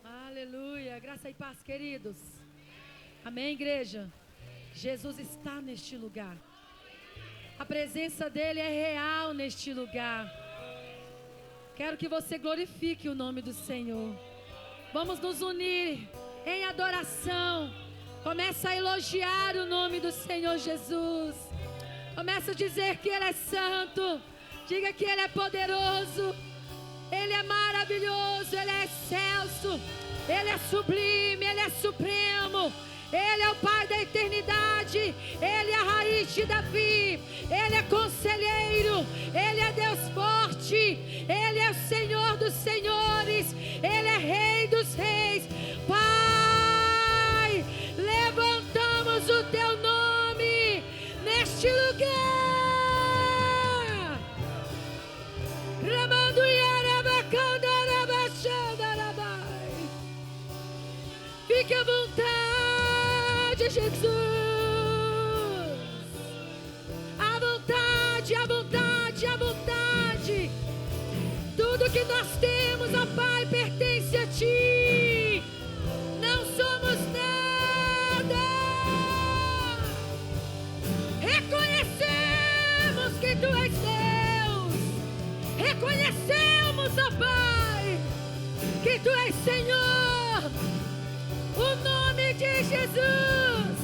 Aleluia, graça e paz, queridos. Amém, igreja? Jesus está neste lugar. A presença dele é real neste lugar. Quero que você glorifique o nome do Senhor. Vamos nos unir em adoração. Começa a elogiar o nome do Senhor Jesus. Começa a dizer que Ele é santo. Diga que Ele é poderoso. Ele é maravilhoso. Ele é excelso. Ele é sublime. Ele é supremo. Ele é o Pai da eternidade. Ele é a raiz de Davi. Ele é conselheiro. Ele é Deus forte. Ele é o Senhor dos senhores. Ele é Rei dos reis. Pai, levantamos o teu nome neste lugar. Ramando Yarabacandarabaxandarabai. Fique à vontade, Jesus. À vontade, à vontade, à vontade. Tudo que nós temos, ó Pai, pertence a Ti. Não somos nada. Reconhecemos que Tu és Deus. Reconhecemos, ó Pai, que Tu és Senhor. O nome de Jesus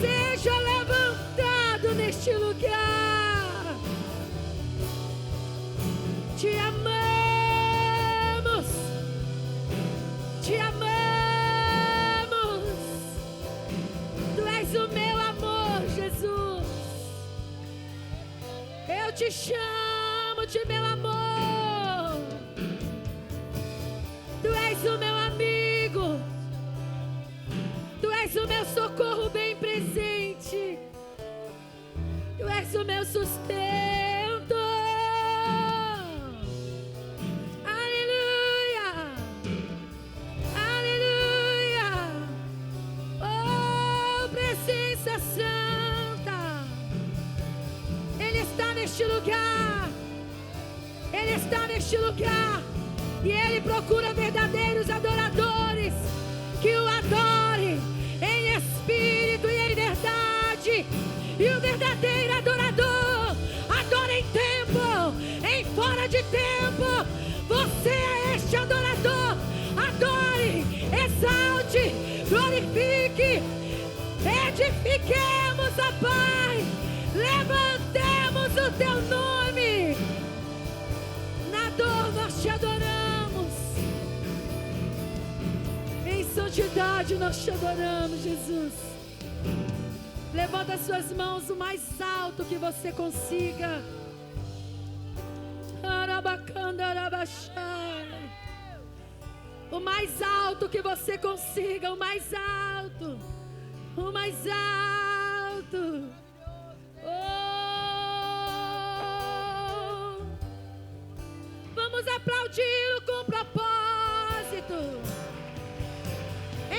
seja levantado neste lugar. Te amamos. Te amamos. Tu és o meu amor, Jesus. Eu te chamo de meu amor. Tu és o meu amigo. Tu és o meu socorro bem presente. Tu és o meu sustento. Aleluia. Aleluia. Oh, presença santa. Ele está neste lugar. Ele está neste lugar. E Ele procura verdadeiros adoradores que o adorem em espírito e em verdade. E o verdadeiro adorador adora em tempo, em fora de tempo. Você é este adorador. Adore, exalte, glorifique, edifiquemos, ó Pai. Levantemos o Teu nome. Na dor nós Te adoramos. Em santidade nós Te adoramos, Jesus. Levanta as suas mãos o mais alto que você consiga. O mais alto que você consiga. O mais alto. O mais alto. Oh. Vamos aplaudi-lo com propósito.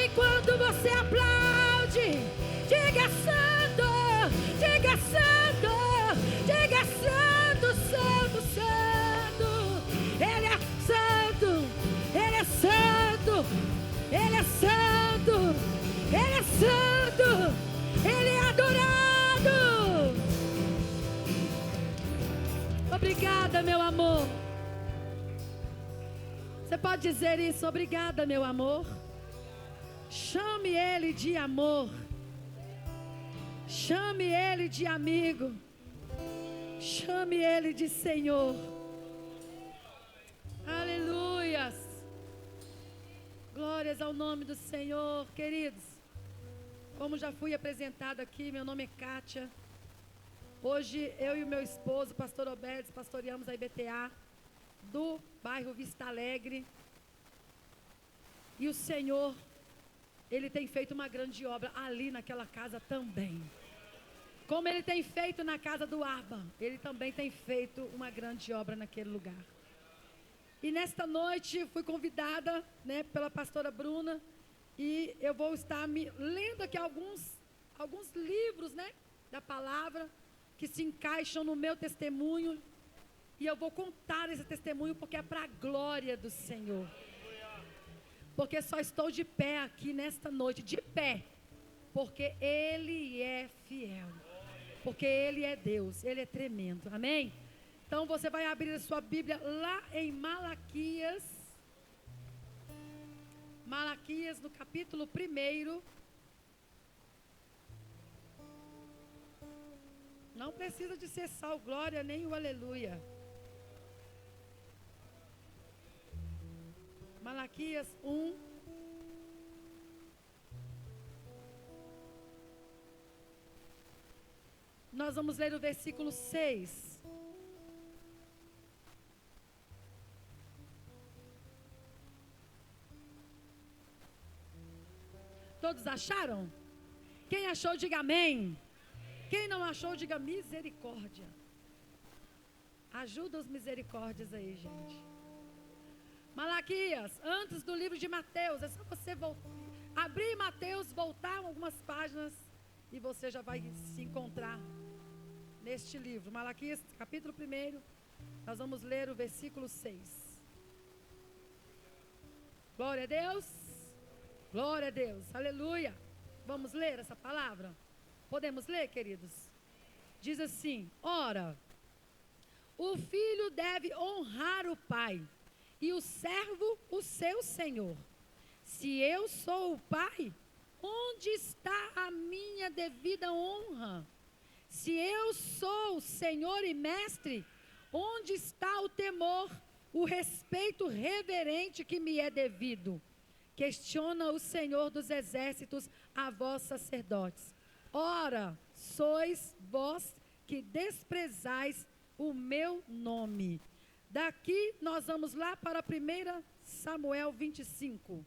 Enquanto você aplaude, diga santo, diga santo, diga santo, santo, santo. Ele é santo, Ele é santo, Ele é santo, Ele é santo, Ele é adorado. Obrigada, meu amor. Você pode dizer isso? Obrigada, meu amor. Chame Ele de amor. Chame Ele de amigo. Chame Ele de Senhor. Aleluias. Glórias ao nome do Senhor. Queridos, como já fui apresentado aqui, meu nome é Kátia. Hoje eu e o meu esposo, pastor Obedes, pastoreamos a IBTA do bairro Vista Alegre. E o Senhor, Ele tem feito uma grande obra ali naquela casa também. Como Ele tem feito na casa do Abba, Ele também tem feito uma grande obra naquele lugar. E nesta noite fui convidada, pela pastora Bruna, e eu vou estar lendo aqui alguns livros, da palavra, que se encaixam no meu testemunho. E eu vou contar esse testemunho porque é para a glória do Senhor. Porque só estou de pé aqui nesta noite, de pé, porque Ele é fiel. Porque Ele é Deus, Ele é tremendo. Amém? Então você vai abrir a sua Bíblia lá em Malaquias. Malaquias no capítulo 1. Não precisa de cessar o glória nem o aleluia. Malaquias 1. Nós vamos ler o versículo 6. Todos acharam? Quem achou, diga amém. Quem não achou, diga misericórdia. Ajuda os misericórdias aí, gente. Malaquias, antes do livro de Mateus, é só você abrir Mateus, voltar algumas páginas e você já vai se encontrar neste livro. Malaquias, capítulo 1, nós vamos ler o versículo 6. Glória a Deus, glória a Deus, aleluia. Vamos ler essa palavra? Podemos ler, queridos? Diz assim: ora, o filho deve honrar o pai, e o servo o seu senhor. Se eu sou o pai, onde está a minha devida honra? Se eu sou o senhor e mestre, onde está o temor, o respeito reverente que me é devido? Questiona o Senhor dos exércitos a vós sacerdotes. Ora, sois vós que desprezais o meu nome. Daqui nós vamos lá para 1 Samuel 25.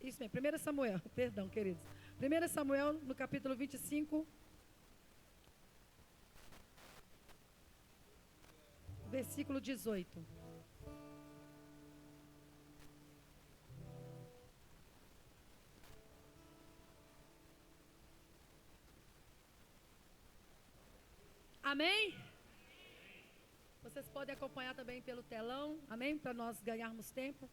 Isso mesmo, 1 Samuel, perdão, queridos. 1 Samuel, no capítulo 25, versículo 18. Amém? Vocês podem acompanhar também pelo telão, amém? Para nós ganharmos tempo.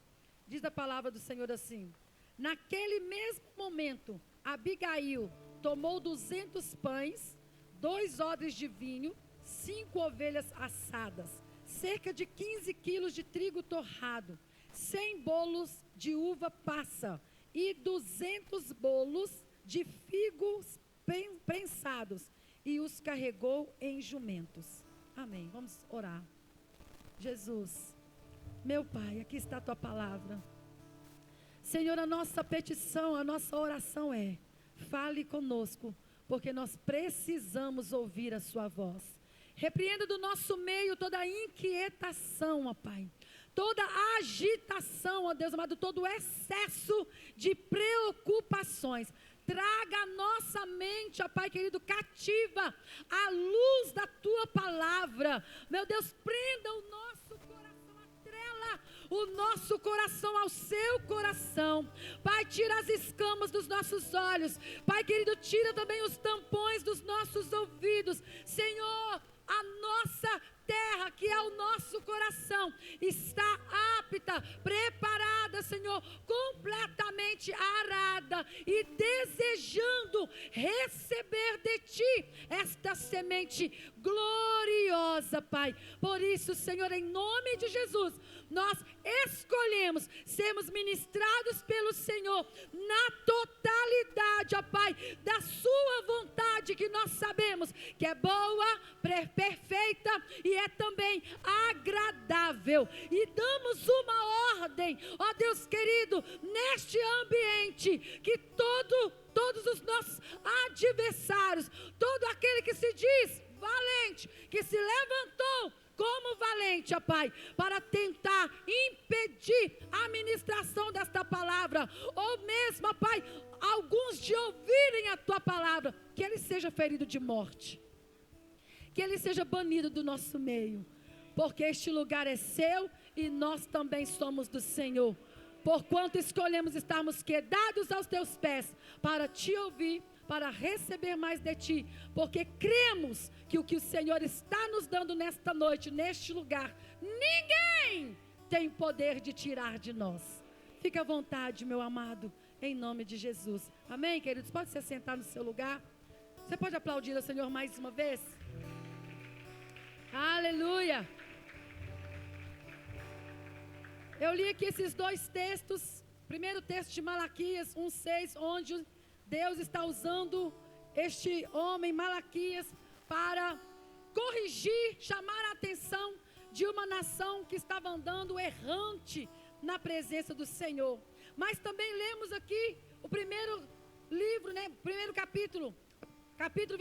Diz a palavra do Senhor assim: naquele mesmo momento, Abigail tomou 200 pães, 2 odres de vinho, 5 ovelhas assadas, cerca de 15 quilos de trigo torrado, 100 bolos de uva passa e 200 bolos de figos prensados, e os carregou em jumentos. Amém. Vamos orar. Jesus, meu Pai, aqui está a tua palavra. Senhor, a nossa petição, a nossa oração é: fale conosco, porque nós precisamos ouvir a sua voz. Repreenda do nosso meio toda inquietação, ó Pai, toda agitação, ó Deus amado, todo excesso de preocupações. Traga a nossa mente, ó Pai querido, cativa à luz da tua palavra. Meu Deus, prenda o nosso coração, atrela o nosso coração ao seu coração. Pai, tira as escamas dos nossos olhos. Pai querido, tira também os tampões dos nossos ouvidos. Senhor, a nossa terra, que é o nosso coração, está apta, preparada, Senhor, completamente arada e desejando receber de Ti esta semente gloriosa, Pai. Por isso, Senhor, em nome de Jesus, nós escolhemos sermos ministrados pelo Senhor na totalidade, ó Pai, da Sua vontade, que nós sabemos que é boa, perfeita e é também agradável. E damos uma ordem, ó Deus querido, neste ambiente, que todos os nossos adversários, todo aquele que se diz valente, que se levantou como valente, ó Pai, para tentar impedir a ministração desta palavra, ou mesmo, ó Pai, alguns de ouvirem a Tua palavra, que ele seja ferido de morte, que ele seja banido do nosso meio, porque este lugar é seu e nós também somos do Senhor. porquanto escolhemos estarmos quedados aos teus pés, para te ouvir, para receber mais de ti, porque cremos que o que o Senhor está nos dando nesta noite, neste lugar, ninguém tem poder de tirar de nós. Fique à vontade, meu amado, em nome de Jesus. Amém, queridos? Pode se sentar no seu lugar. Você pode aplaudir ao Senhor mais uma vez? Aleluia! Eu li aqui esses dois textos. Primeiro texto de Malaquias 1:6, onde Deus está usando este homem, Malaquias, para corrigir, chamar a atenção de uma nação que estava andando errante na presença do Senhor. Mas também lemos aqui o primeiro livro, primeiro capítulo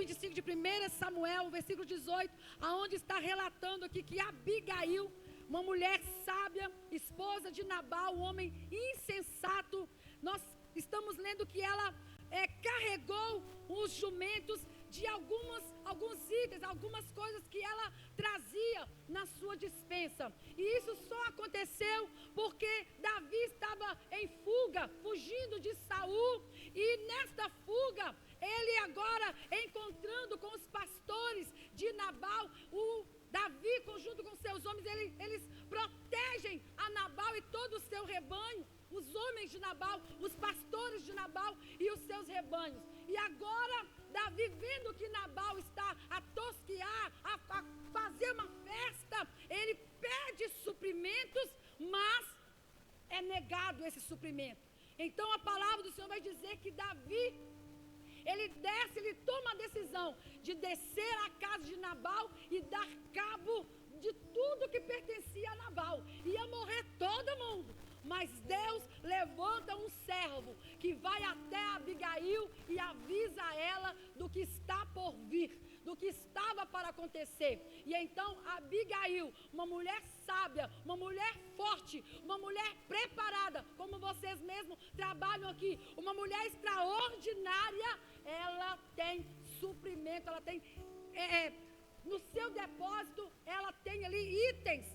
25 de 1 Samuel, versículo 18, aonde está relatando aqui que Abigail, uma mulher sábia, esposa de Nabal, um homem insensato, nós estamos lendo que ela carregou os jumentos de alguns itens, algumas coisas que ela trazia na sua despensa. E isso só aconteceu porque Davi estava em fuga, fugindo de Saul. E nesta fuga, ele agora encontrando com os pastores de Nabal, o Davi, junto com seus homens, eles protegem a Nabal e todo o seu rebanho. Os homens de Nabal, os pastores de Nabal e os seus rebanhos. E agora, Davi, vendo que Nabal está a tosquear, a fazer uma festa, ele pede suprimentos, mas é negado esse suprimento. Então a palavra do Senhor vai dizer que Davi, ele toma a decisão de descer à casa de Nabal e dar cabo de tudo que pertencia a Nabal. Ia morrer todo mundo. Mas Deus levanta um servo que vai até Abigail e avisa ela do que está por vir, do que estava para acontecer. E então Abigail, uma mulher sábia, uma mulher forte, uma mulher preparada, como vocês mesmos trabalham aqui, uma mulher extraordinária, ela tem suprimento, ela tem, no seu depósito, ela tem ali itens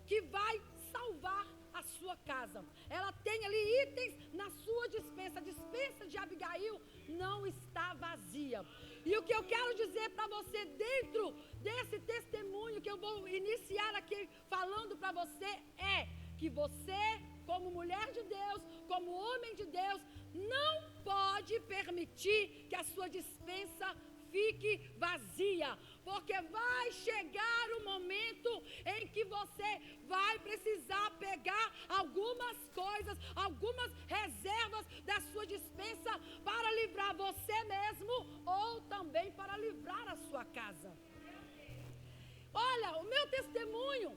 que vai salvar a sua casa. Ela tem ali itens na sua despensa. A despensa de Abigail não está vazia. E o que eu quero dizer para você dentro desse testemunho que eu vou iniciar aqui falando para você é que você, como mulher de Deus, como homem de Deus, não pode permitir que a sua despensa fique vazia, porque vai chegar o momento em que você vai precisar pegar algumas coisas, algumas reservas da sua despensa para livrar você mesmo ou também para livrar a sua casa. Olha, o meu testemunho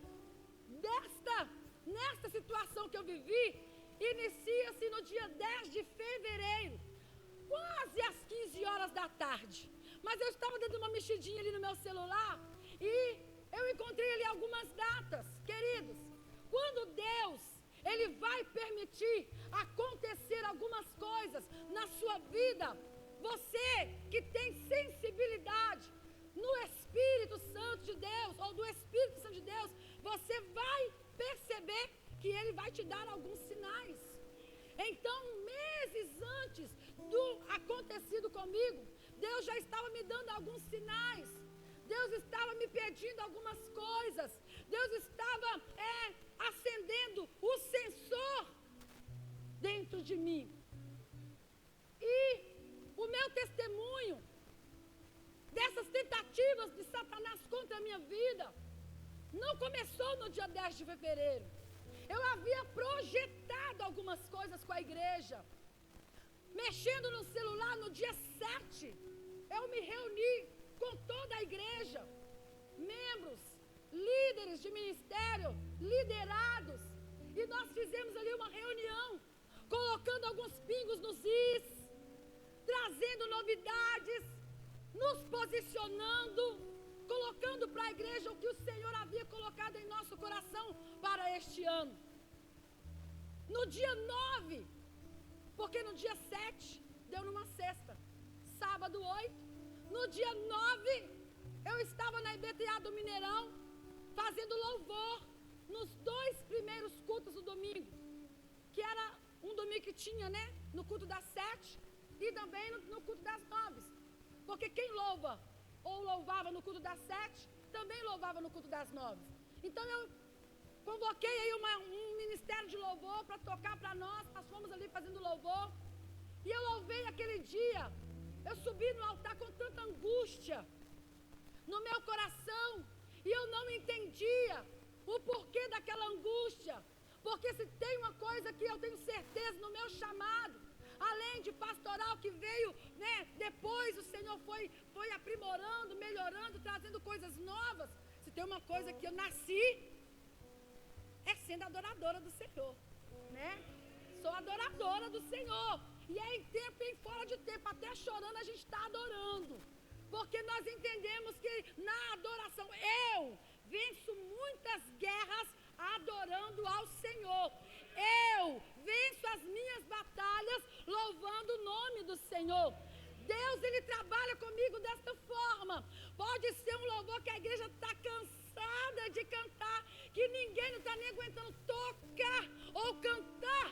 nesta situação que eu vivi inicia-se no dia 10 de fevereiro, quase às 15 horas da tarde. Mas eu estava dando uma mexidinha ali no meu celular e eu encontrei ali algumas datas. Queridos, quando Deus, Ele vai permitir acontecer algumas coisas na sua vida, você que tem sensibilidade no Espírito Santo de Deus, ou do Espírito Santo de Deus, você vai perceber que Ele vai te dar alguns sinais. Então, meses antes do acontecido comigo, Deus já estava me dando alguns sinais. Deus estava me pedindo algumas coisas. Deus estava acendendo o sensor dentro de mim. E o meu testemunho dessas tentativas de Satanás contra a minha vida não começou no dia 10 de fevereiro. Eu havia projetado algumas coisas com a igreja. Mexendo no celular no dia 7, eu me reuni com toda a igreja, membros, líderes de ministério, liderados, e nós fizemos ali uma reunião, colocando alguns pingos nos is, trazendo novidades, nos posicionando, colocando para a igreja o que o Senhor havia colocado em nosso coração para este ano. No dia 9, porque no dia 7 deu numa sexta, sábado 8, no dia 9 eu estava na IBTA do Mineirão, fazendo louvor nos 2 primeiros cultos do domingo, que era tinha, né? No culto das 7 e também no culto das 9. Porque quem louva ou louvava no culto das 7, também louvava no culto das 9. Então eu convoquei aí um ministério de louvor para tocar para nós. Nós fomos ali fazendo louvor. E eu louvei aquele dia. Eu subi no altar com tanta angústia no meu coração. E eu não entendia o porquê daquela angústia. Porque se tem uma coisa que eu tenho certeza no meu chamado, além de pastoral que veio, né, depois o Senhor foi aprimorando, melhorando, trazendo coisas novas. Se tem uma coisa que eu nasci, é sendo adoradora do Senhor, né? Sou adoradora do Senhor. E é em tempo e em fora de tempo, até chorando a gente está adorando. Porque nós entendemos que na adoração, eu venço muitas guerras adorando ao Senhor. Eu venço as minhas batalhas louvando o nome do Senhor. Deus, Ele trabalha comigo desta forma. Pode ser um louvor que a igreja está cansada de cantar, que ninguém não está nem aguentando tocar ou cantar.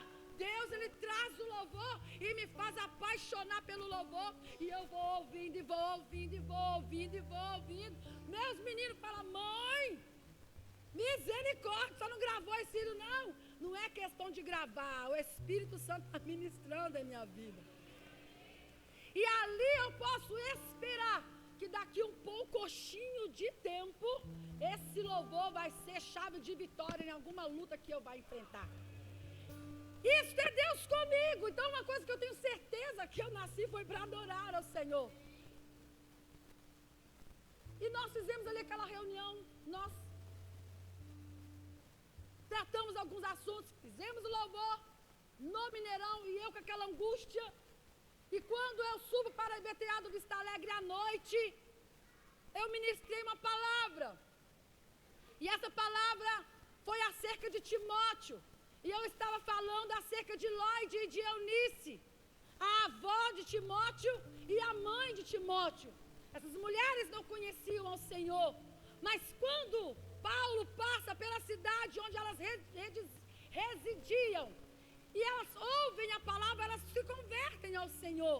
Deus, Ele traz o louvor e me faz apaixonar pelo louvor. E eu vou ouvindo, e vou ouvindo, e vou ouvindo, e vou ouvindo. Meus meninos falam: mãe, misericórdia, só não gravou esse filho, não. Não é questão de gravar, o Espírito Santo está ministrando em minha vida. E ali eu posso esperar que daqui um pouquinho de tempo, esse louvor vai ser chave de vitória em alguma luta que eu vou enfrentar. Isso é Deus comigo. Então uma coisa que eu tenho certeza que eu nasci foi para adorar ao Senhor. E nós fizemos ali aquela reunião, nós tratamos alguns assuntos, fizemos o louvor no Mineirão e eu com aquela angústia. E quando eu subo para a IBTA do Vista Alegre à noite, eu ministrei uma palavra. E essa palavra foi acerca de Timóteo. E eu estava falando acerca de Lloyd e de Eunice, a avó de Timóteo e a mãe de Timóteo. Essas mulheres não conheciam ao Senhor. Mas quando Paulo passa pela cidade onde elas residiam, e elas ouvem a palavra, elas se convertem ao Senhor.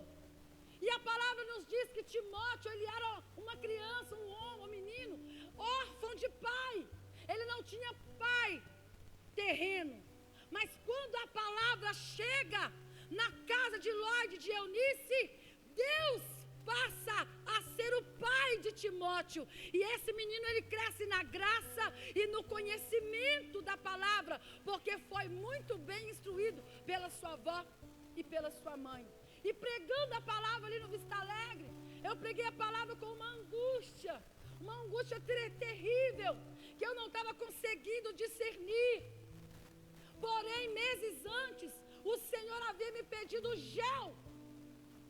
E a palavra nos diz que Timóteo, ele era uma criança, um homem, um menino, órfão de pai. Ele não tinha pai terreno. Mas quando a palavra chega na casa de Lloyd e de Eunice, Deus passa a ser o pai de Timóteo. E esse menino, ele cresce na graça e no conhecimento da palavra, porque foi muito bem instruído pela sua avó e pela sua mãe. E pregando a palavra ali no Vista Alegre, eu preguei a palavra com uma angústia terrível, que eu não estava conseguindo discernir. Porém, meses antes, o Senhor havia me pedido gel,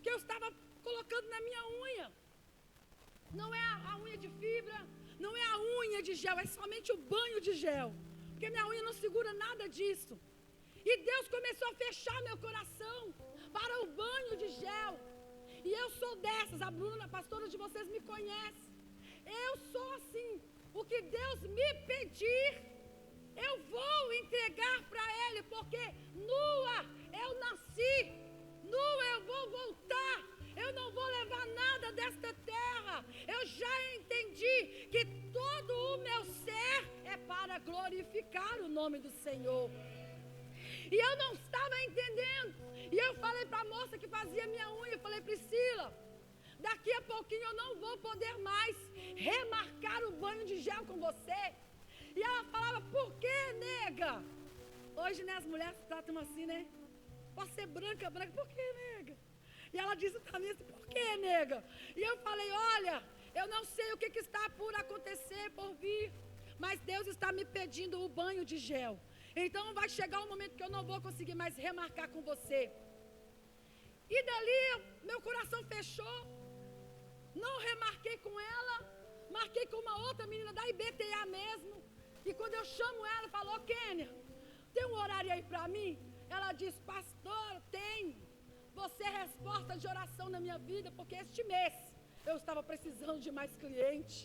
que eu estava colocando na minha unha. Não é a unha de fibra, não é a unha de gel, é somente o banho de gel, porque minha unha não segura nada disso. E Deus começou a fechar meu coração para o banho de gel. E eu sou dessas, a Bruna, a pastora de vocês, me conhece. Eu sou assim, o que Deus me pedir, eu vou entregar para Ele, porque nua eu nasci, nua eu vou voltar, eu não vou levar nada desta terra. Eu já entendi que todo o meu ser é para glorificar o nome do Senhor. E eu não estava entendendo. E eu falei para a moça que fazia minha unha, eu falei: Priscila, daqui a pouquinho eu não vou poder mais remarcar o banho de gel com você. E ela falava: por que, nega? Hoje, né, as mulheres tratam assim, né? Pode ser branca, por que, nega? E ela disse para mim assim: por que, nega? E eu falei: olha, eu não sei o que está por acontecer, por vir, mas Deus está me pedindo o banho de gel. Então vai chegar um momento que eu não vou conseguir mais remarcar com você. E dali, meu coração fechou. Não remarquei com ela, marquei com uma outra menina da IBTA mesmo. E quando eu chamo ela, falou: Kênia, tem um horário aí para mim? Ela disse: pastor, tem. Você é resposta de oração na minha vida, porque este mês eu estava precisando de mais cliente.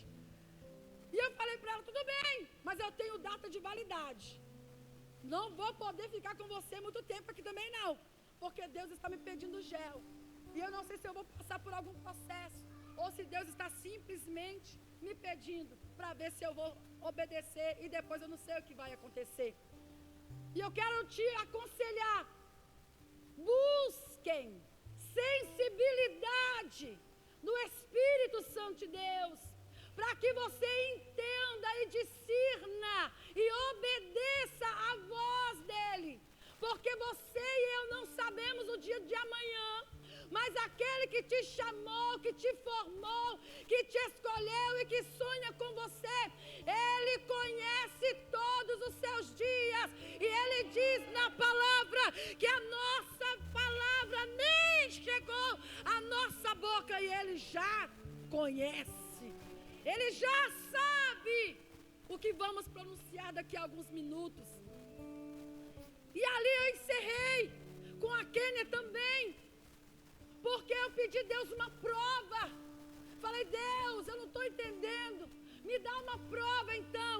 E eu falei para ela: tudo bem, mas eu tenho data de validade. Não vou poder ficar com você muito tempo aqui também não, porque Deus está me pedindo gel. E eu não sei se eu vou passar por algum processo, ou se Deus está simplesmente me pedindo para ver se eu vou obedecer e depois eu não sei o que vai acontecer. E eu quero te aconselhar, busquem sensibilidade no Espírito Santo de Deus, para que você entenda e discirna e obedeça a voz dEle, porque você e eu não sabemos o dia de amanhã, mas aquele que te chamou, que te formou, que te escolheu e que sonha com você, Ele conhece todos os seus dias, e Ele diz na palavra que a nossa palavra nem chegou à nossa boca e Ele já conhece, Ele já sabe o que vamos pronunciar daqui a alguns minutos. E ali eu encerrei com a Kênia também, porque eu pedi a Deus uma prova. Falei, Deus, eu não estou entendendo, me dá uma prova então,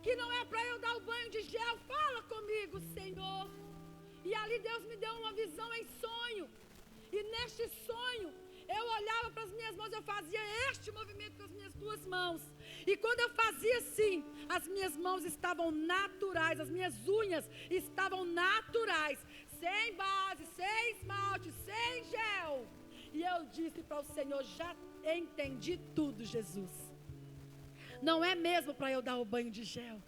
que não é para eu dar o banho de gel, fala comigo, Senhor. E ali Deus me deu uma visão em sonho, e neste sonho, eu olhava para as minhas mãos, eu fazia este movimento com as minhas duas mãos, e quando eu fazia assim, as minhas mãos estavam naturais, as minhas unhas estavam naturais, sem base, sem esmalte, sem gel. E eu disse para o Senhor, já entendi tudo, Jesus. Não é mesmo para eu dar o banho de gel.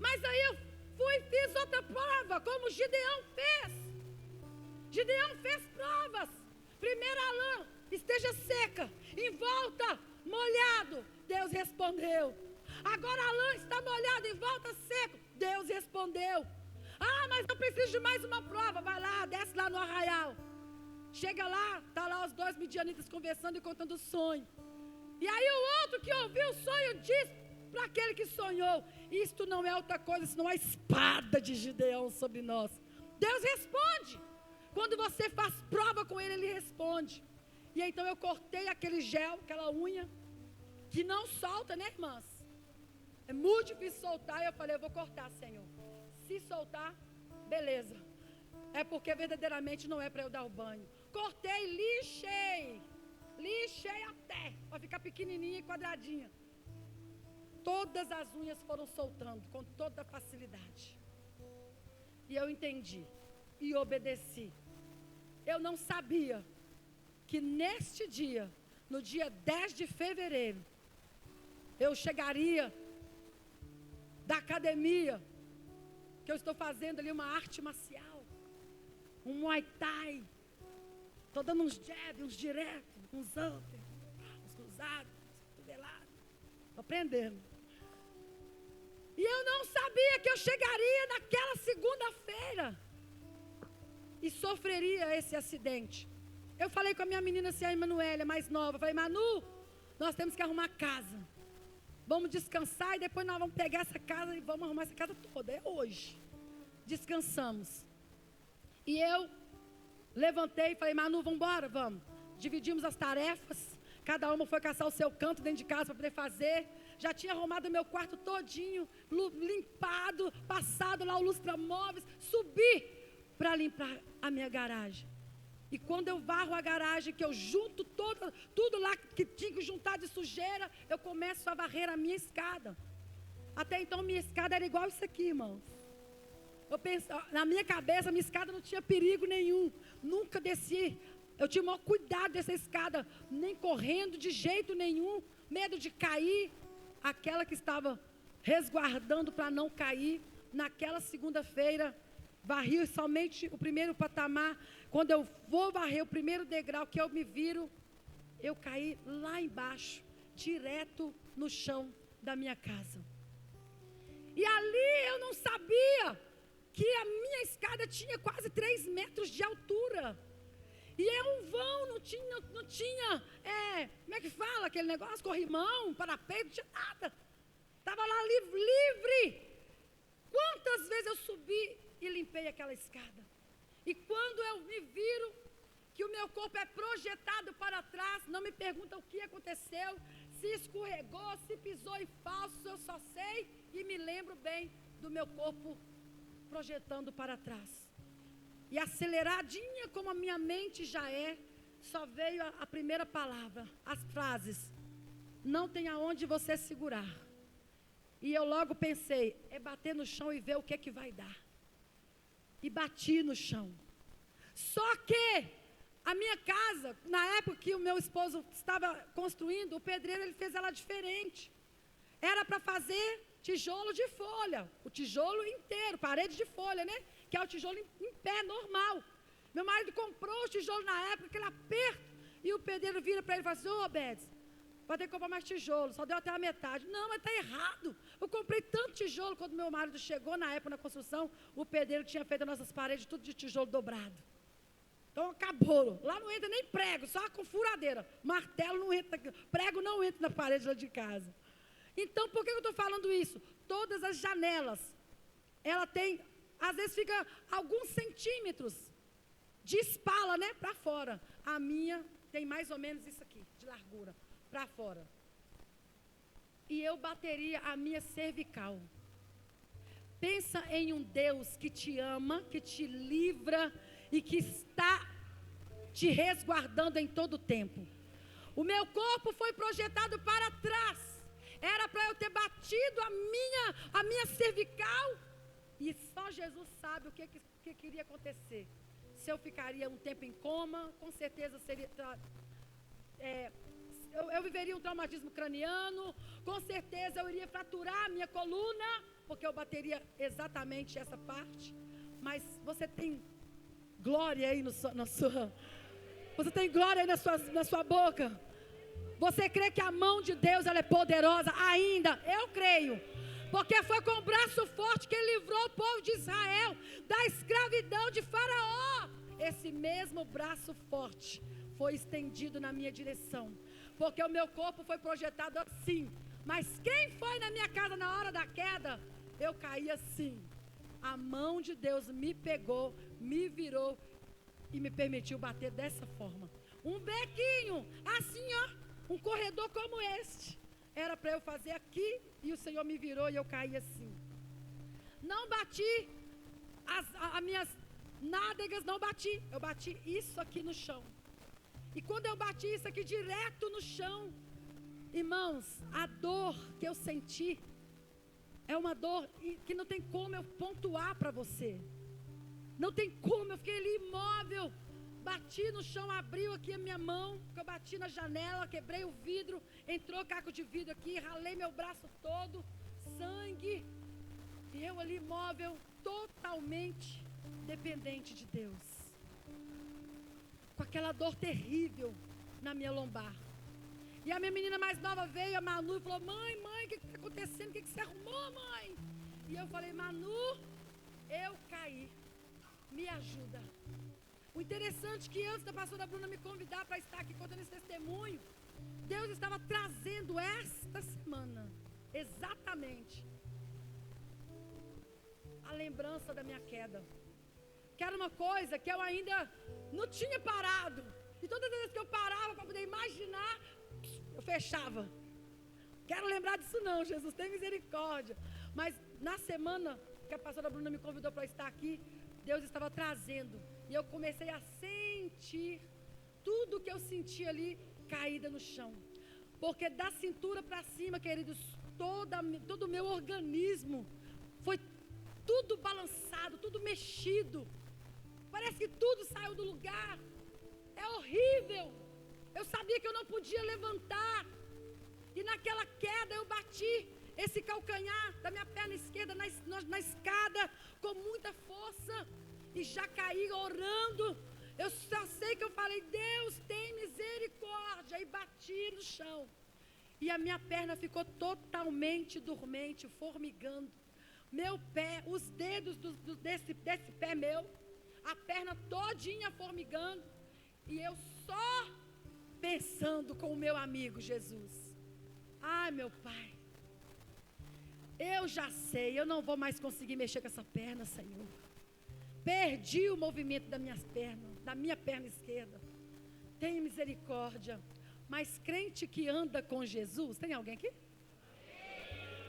Mas aí eu fui e fiz outra prova, como Gideão fez. Gideão fez provas. Primeiro a lã esteja seca, em volta molhado. Deus respondeu. Agora a lã está molhada, em volta seco. Deus respondeu. Ah, mas eu preciso de mais uma prova. Vai lá, desce lá no arraial. Chega lá, está lá os dois midianitas conversando e contando o sonho. E aí o outro que ouviu o sonho diz para aquele que sonhou, isto não é outra coisa senão a espada de Gideão sobre nós. Deus responde. Quando você faz prova com Ele, Ele responde. E então eu cortei aquele gel, aquela unha, que não solta, né, irmãs? É muito difícil soltar. E eu falei, eu vou cortar, Senhor. Se soltar, beleza. É porque verdadeiramente não é para eu dar o banho. Cortei, lixei até, para ficar pequenininha e quadradinha. Todas as unhas foram soltando, com toda facilidade. E eu entendi, e obedeci. Eu não sabia que neste dia, no dia 10 de fevereiro, eu chegaria da academia, que eu estou fazendo ali uma arte marcial, um Muay Thai, estou dando uns jab, uns diretos, uns up, uns cruzados, uns cotovelados, estou aprendendo. E eu não sabia que eu chegaria naquela segunda-feira e sofreria esse acidente. Eu falei com a minha menina assim, a Emanuela, mais nova, falei, Manu, nós temos que arrumar casa. Vamos descansar e depois nós vamos pegar essa casa e vamos arrumar essa casa toda. É hoje. Descansamos. E eu levantei e falei, Manu, vamos embora? Vamos. Dividimos as tarefas. Cada uma foi caçar o seu canto dentro de casa para poder fazer. Já tinha arrumado o meu quarto todinho, limpado, passado lá o lustra-móveis. Subi para limpar a minha garagem. E quando eu varro a garagem, que eu junto tudo lá que tinha que juntar de sujeira, eu começo a varrer a minha escada. Até então, minha escada era igual isso aqui, irmãos. Eu penso, na minha cabeça, minha escada não tinha perigo nenhum. Nunca desci. Eu tinha o maior cuidado dessa escada, nem correndo de jeito nenhum, medo de cair. Aquela que estava resguardando para não cair, naquela segunda-feira, varri somente o primeiro patamar. Quando eu vou varrer o primeiro degrau que eu me viro, eu caí lá embaixo, direto no chão da minha casa. E ali eu não sabia que a minha escada tinha quase 3 metros de altura. E é um vão, não tinha como é que fala aquele negócio? Corrimão, parapeito, não tinha nada. Estava lá livre. Quantas vezes eu subi e limpei aquela escada. E quando eu me viro, que o meu corpo é projetado para trás, não me pergunta o que aconteceu, se escorregou, se pisou em falso, eu só sei e me lembro bem do meu corpo projetando para trás. E aceleradinha como a minha mente já é, só veio a primeira palavra, as frases. Não tem aonde você segurar. E eu logo pensei, é bater no chão e ver o que vai dar. E bati no chão. Só que a minha casa, na época que o meu esposo estava construindo, o pedreiro ele fez ela diferente. Era para fazer tijolo de folha, o tijolo inteiro, parede de folha, né? Que é o tijolo em pé, normal. Meu marido comprou o tijolo na época, aquele aperto, e o pedreiro vira para ele e fala assim, ô Bedes, vai ter que comprar mais tijolo, só deu até a metade. Não, mas está errado. Eu comprei tanto tijolo, quando meu marido chegou na época na construção, o pedreiro tinha feito as nossas paredes tudo de tijolo dobrado. Então acabou. Lá não entra nem prego, só com furadeira. Martelo não entra, prego não entra na parede lá de casa. Então, por que eu estou falando isso? Todas as janelas, ela tem, às vezes fica alguns centímetros de espala, né, para fora. A minha tem mais ou menos isso aqui, de largura, para fora. E eu bateria a minha cervical. Pensa em um Deus que te ama, que te livra e que está te resguardando em todo o tempo. O meu corpo foi projetado para trás. Era para eu ter batido a minha cervical. E só Jesus sabe o que iria acontecer. Se eu ficaria um tempo em coma, com certeza seria... eu viveria um traumatismo craniano, com certeza eu iria fraturar a minha coluna, porque eu bateria exatamente essa parte. Mas você tem glória aí você tem glória aí na sua boca? Você crê que a mão de Deus ela é poderosa ainda? Eu creio. Porque foi com o braço forte que ele livrou o povo de Israel da escravidão de Faraó. Esse mesmo braço forte foi estendido na minha direção. Porque o meu corpo foi projetado assim. Mas quem foi na minha casa na hora da queda? Eu caí assim. A mão de Deus me pegou, me virou e me permitiu bater dessa forma. Um bequinho, assim ó. Um corredor como este. Era para eu fazer aqui e o Senhor me virou e eu caí assim. Não bati as minhas nádegas, não bati. Eu bati isso aqui no chão. E quando eu bati isso aqui direto no chão, irmãos, a dor que eu senti é uma dor que não tem como eu pontuar para você. Não tem como, eu fiquei ali imóvel. Bati no chão, abriu aqui a minha mão, que eu bati na janela, quebrei o vidro, entrou caco de vidro aqui, ralei meu braço todo, sangue. E eu ali imóvel, totalmente dependente de Deus. Com aquela dor terrível na minha lombar. E a minha menina mais nova veio, a Manu, e falou, mãe, o que está acontecendo? O que você arrumou, mãe? E eu falei, Manu, eu caí, me ajuda. O interessante é que antes da pastora Bruna me convidar para estar aqui contando esse testemunho, Deus estava trazendo esta semana, exatamente, a lembrança da minha queda. Que era uma coisa que eu ainda não tinha parado. E todas as vezes que eu parava para poder imaginar, eu fechava. Quero lembrar disso não, Jesus, tem misericórdia. Mas na semana que a pastora Bruna me convidou para estar aqui, Deus estava trazendo. E eu comecei a sentir tudo que eu sentia ali caída no chão. Porque da cintura para cima, queridos, todo o meu organismo foi tudo balançado, tudo mexido. Parece que tudo saiu do lugar. É horrível. Eu sabia que eu não podia levantar. E naquela queda eu bati esse calcanhar da minha perna esquerda na escada com muita força. E já caí orando. Eu só sei que eu falei, Deus tem misericórdia. E bati no chão. E a minha perna ficou totalmente dormente, formigando. Meu pé, os dedos desse pé meu, a perna todinha formigando. E eu só pensando com o meu amigo Jesus. Ai, meu Pai, eu já sei, eu não vou mais conseguir mexer com essa perna, Senhor. Perdi o movimento da minha perna esquerda. Tenha misericórdia. Mas crente que anda com Jesus, tem alguém aqui?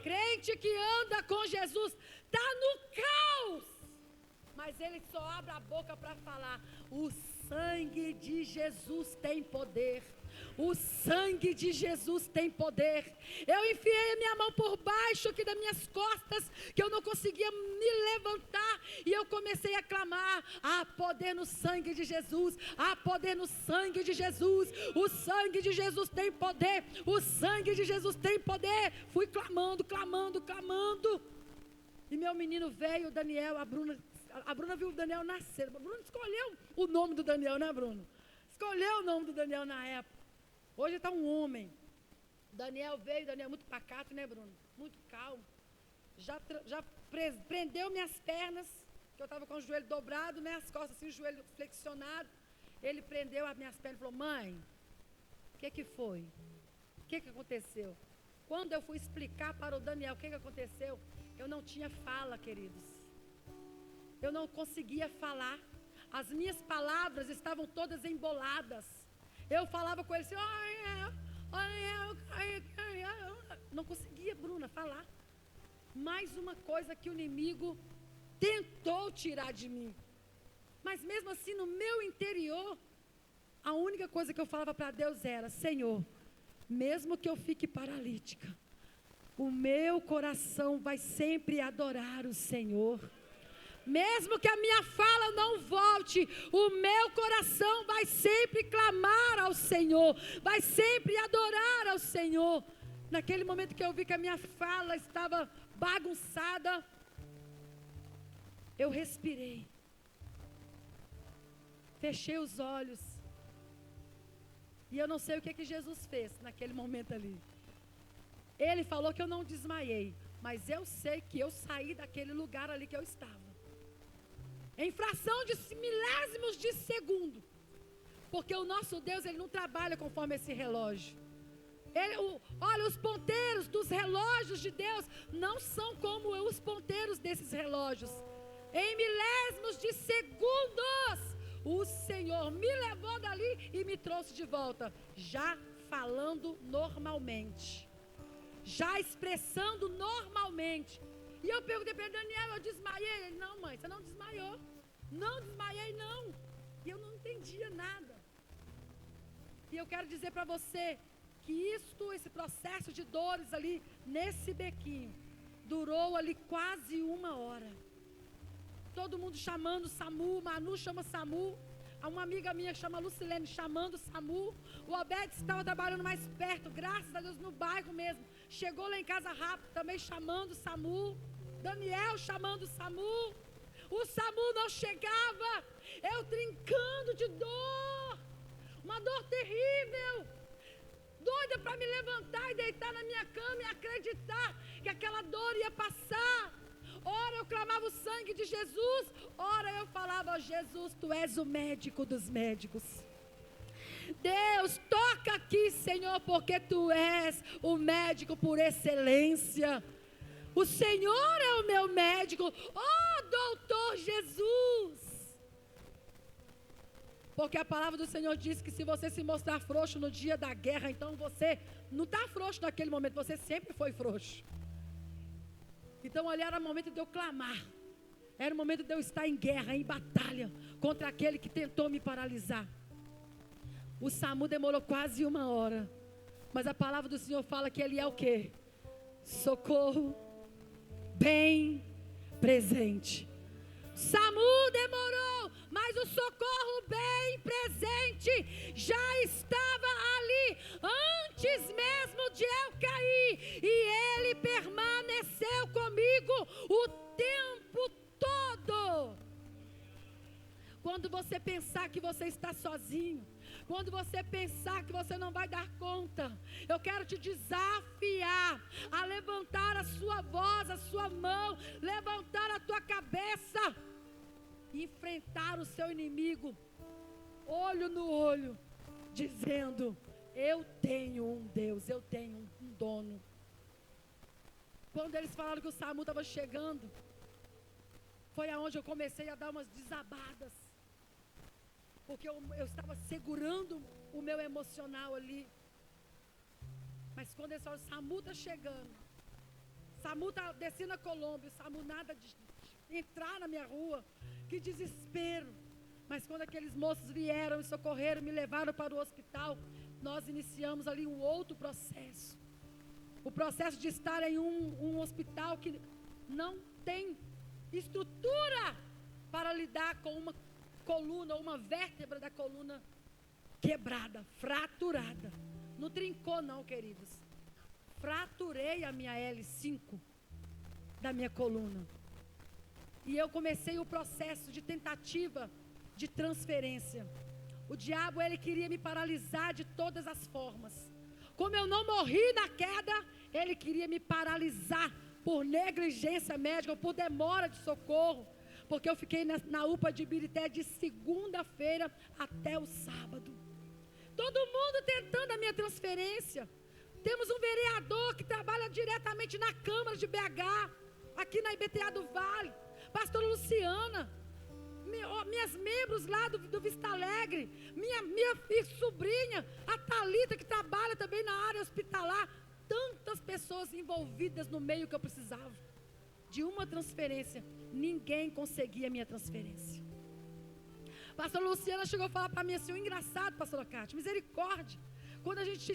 Crente que anda com Jesus, está no caos. mas ele só abre a boca para falar: o sangue de Jesus tem poder. O sangue de Jesus tem poder. Eu enfiei a minha mão por baixo aqui das minhas costas, que eu não conseguia me levantar, e eu comecei a clamar: há poder no sangue de Jesus, há poder no sangue de Jesus, o sangue de Jesus tem poder, o sangue de Jesus tem poder. Fui clamando, clamando, clamando, e meu menino veio, o Daniel, a Bruna viu o Daniel nascer. A Bruna escolheu o nome do Daniel, né, Bruno? Escolheu o nome do Daniel na época. Hoje está um homem. Daniel veio, Daniel é muito pacato, né, Bruno? Muito calmo. Já prendeu minhas pernas, que eu estava com o joelho dobrado, né, as costas assim, o joelho flexionado. Ele prendeu as minhas pernas e falou: mãe, o que foi? O que aconteceu? Quando eu fui explicar para o Daniel o que aconteceu, eu não tinha fala, queridos. Eu não conseguia falar. As minhas palavras estavam todas emboladas. Eu falava com ele assim: não conseguia, Bruna, falar. Mais uma coisa que o inimigo tentou tirar de mim. Mas mesmo assim, no meu interior, a única coisa que eu falava para Deus era: Senhor, mesmo que eu fique paralítica, o meu coração vai sempre adorar o Senhor. Mesmo que a minha fala não volte, o meu coração vai sempre clamar ao Senhor, vai sempre adorar ao Senhor. Naquele momento que eu vi que a minha fala estava bagunçada, eu respirei, fechei os olhos, e eu não sei o que Jesus fez naquele momento ali. Ele falou que eu não desmaiei, mas eu sei que eu saí daquele lugar ali que eu estava, em fração de milésimos de segundo, porque o nosso Deus, Ele não trabalha conforme esse relógio. Olha, os ponteiros dos relógios de Deus não são como os ponteiros desses relógios. Em milésimos de segundos, o Senhor me levou dali e me trouxe de volta, já falando normalmente, já expressando normalmente. E eu perguntei para ele: Daniel, eu desmaiei? Ele: não, mãe, você não desmaiou. Não desmaiei, não. E eu não entendia nada. E eu quero dizer para você que esse processo de dores ali, nesse bequinho, durou ali quase 1 hora. Todo mundo chamando SAMU, Manu chama SAMU, uma amiga minha chama Lucilene chamando SAMU, o Obed estava trabalhando mais perto, graças a Deus, no bairro mesmo, chegou lá em casa rápido, também chamando SAMU, Daniel chamando SAMU, o SAMU não chegava, eu trincando de dor, uma dor terrível, doida para me levantar e deitar na minha cama e acreditar que aquela dor ia passar. Ora eu clamava o sangue de Jesus, ora eu falava: Jesus, Tu és o médico dos médicos. Deus, toca aqui, Senhor, porque Tu és o médico por excelência. O Senhor é o meu médico, doutor Jesus. Porque a palavra do Senhor diz que se você se mostrar frouxo no dia da guerra, então você não está frouxo naquele momento, você sempre foi frouxo. Então ali era o momento de eu clamar, era o momento de eu estar em guerra, em batalha, contra aquele que tentou me paralisar. O SAMU demorou quase 1 hora, mas a palavra do Senhor fala que Ele é o quê? Socorro bem presente. SAMU demorou, mas o socorro bem presente já estava ali, antes mesmo de eu cair, e Ele permaneceu comigo o tempo todo. Quando você pensar que você está sozinho, quando você pensar que você não vai dar conta, eu quero te desafiar a levantar a sua voz, a sua mão, levantar a tua cabeça, enfrentar o seu inimigo, olho no olho, dizendo: eu tenho um Deus, eu tenho um dono. Quando eles falaram que o SAMU estava chegando, foi aonde eu comecei a dar umas desabadas, porque eu estava segurando o meu emocional ali. Mas quando eles falaram: o SAMU está chegando, SAMU está descendo a Colômbia, o SAMU nada de entrar na minha rua, que desespero. Mas quando aqueles moços vieram, me socorreram, me levaram para o hospital, nós iniciamos ali um outro processo. O processo de estar em um hospital que não tem estrutura para lidar com uma coluna, uma vértebra da coluna quebrada, fraturada. Não trincou não, queridos. Fraturei a minha L5 da minha coluna. E eu comecei o processo de tentativa de transferência. O diabo, ele queria me paralisar de todas as formas. Como eu não morri na queda, ele queria me paralisar por negligência médica, por demora de socorro. Porque eu fiquei na UPA de Ibirité de segunda-feira até o sábado. Todo mundo tentando a minha transferência. Temos um vereador que trabalha diretamente na Câmara de BH, aqui na IBTA do Vale, pastora Luciana, minhas membros lá do Vista Alegre, minha sobrinha, a Thalita, que trabalha também na área hospitalar. Tantas pessoas envolvidas no meio que eu precisava de uma transferência. Ninguém conseguia a minha transferência. Pastora Luciana chegou a falar para mim assim, um engraçado, pastora Cátia, misericórdia. Quando a gente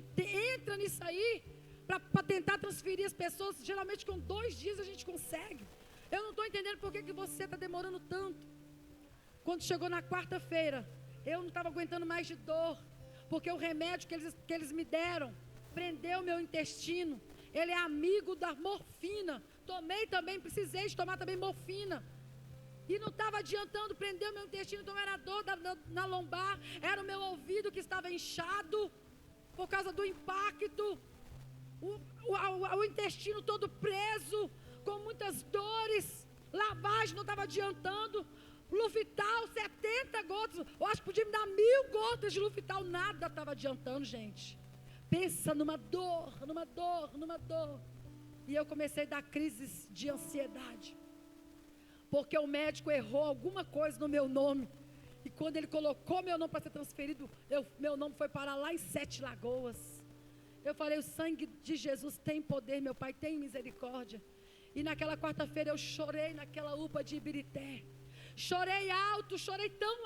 entra nisso aí, para tentar transferir as pessoas, geralmente com 2 dias a gente consegue. Eu não estou entendendo por que você está demorando tanto. Quando chegou na quarta-feira, eu não estava aguentando mais de dor, porque o remédio que eles me deram prendeu meu intestino. Ele é amigo da morfina. Tomei também, precisei de tomar também morfina. E não estava adiantando, prendeu meu intestino, então era dor na lombar, era o meu ouvido que estava inchado, por causa do impacto, o intestino todo preso, com muitas dores, lavagem não estava adiantando, Lufital, 70 gotas, eu acho que podia me dar 1000 gotas de Lufital, nada estava adiantando, gente. Pensa numa dor, e eu comecei a dar crises de ansiedade, porque o médico errou alguma coisa no meu nome, e quando ele colocou meu nome para ser transferido, meu nome foi parar lá em 7 Lagoas. Eu falei, o sangue de Jesus tem poder, meu Pai, tem misericórdia. E naquela quarta-feira eu chorei naquela UPA de Ibirité. Chorei alto, chorei tão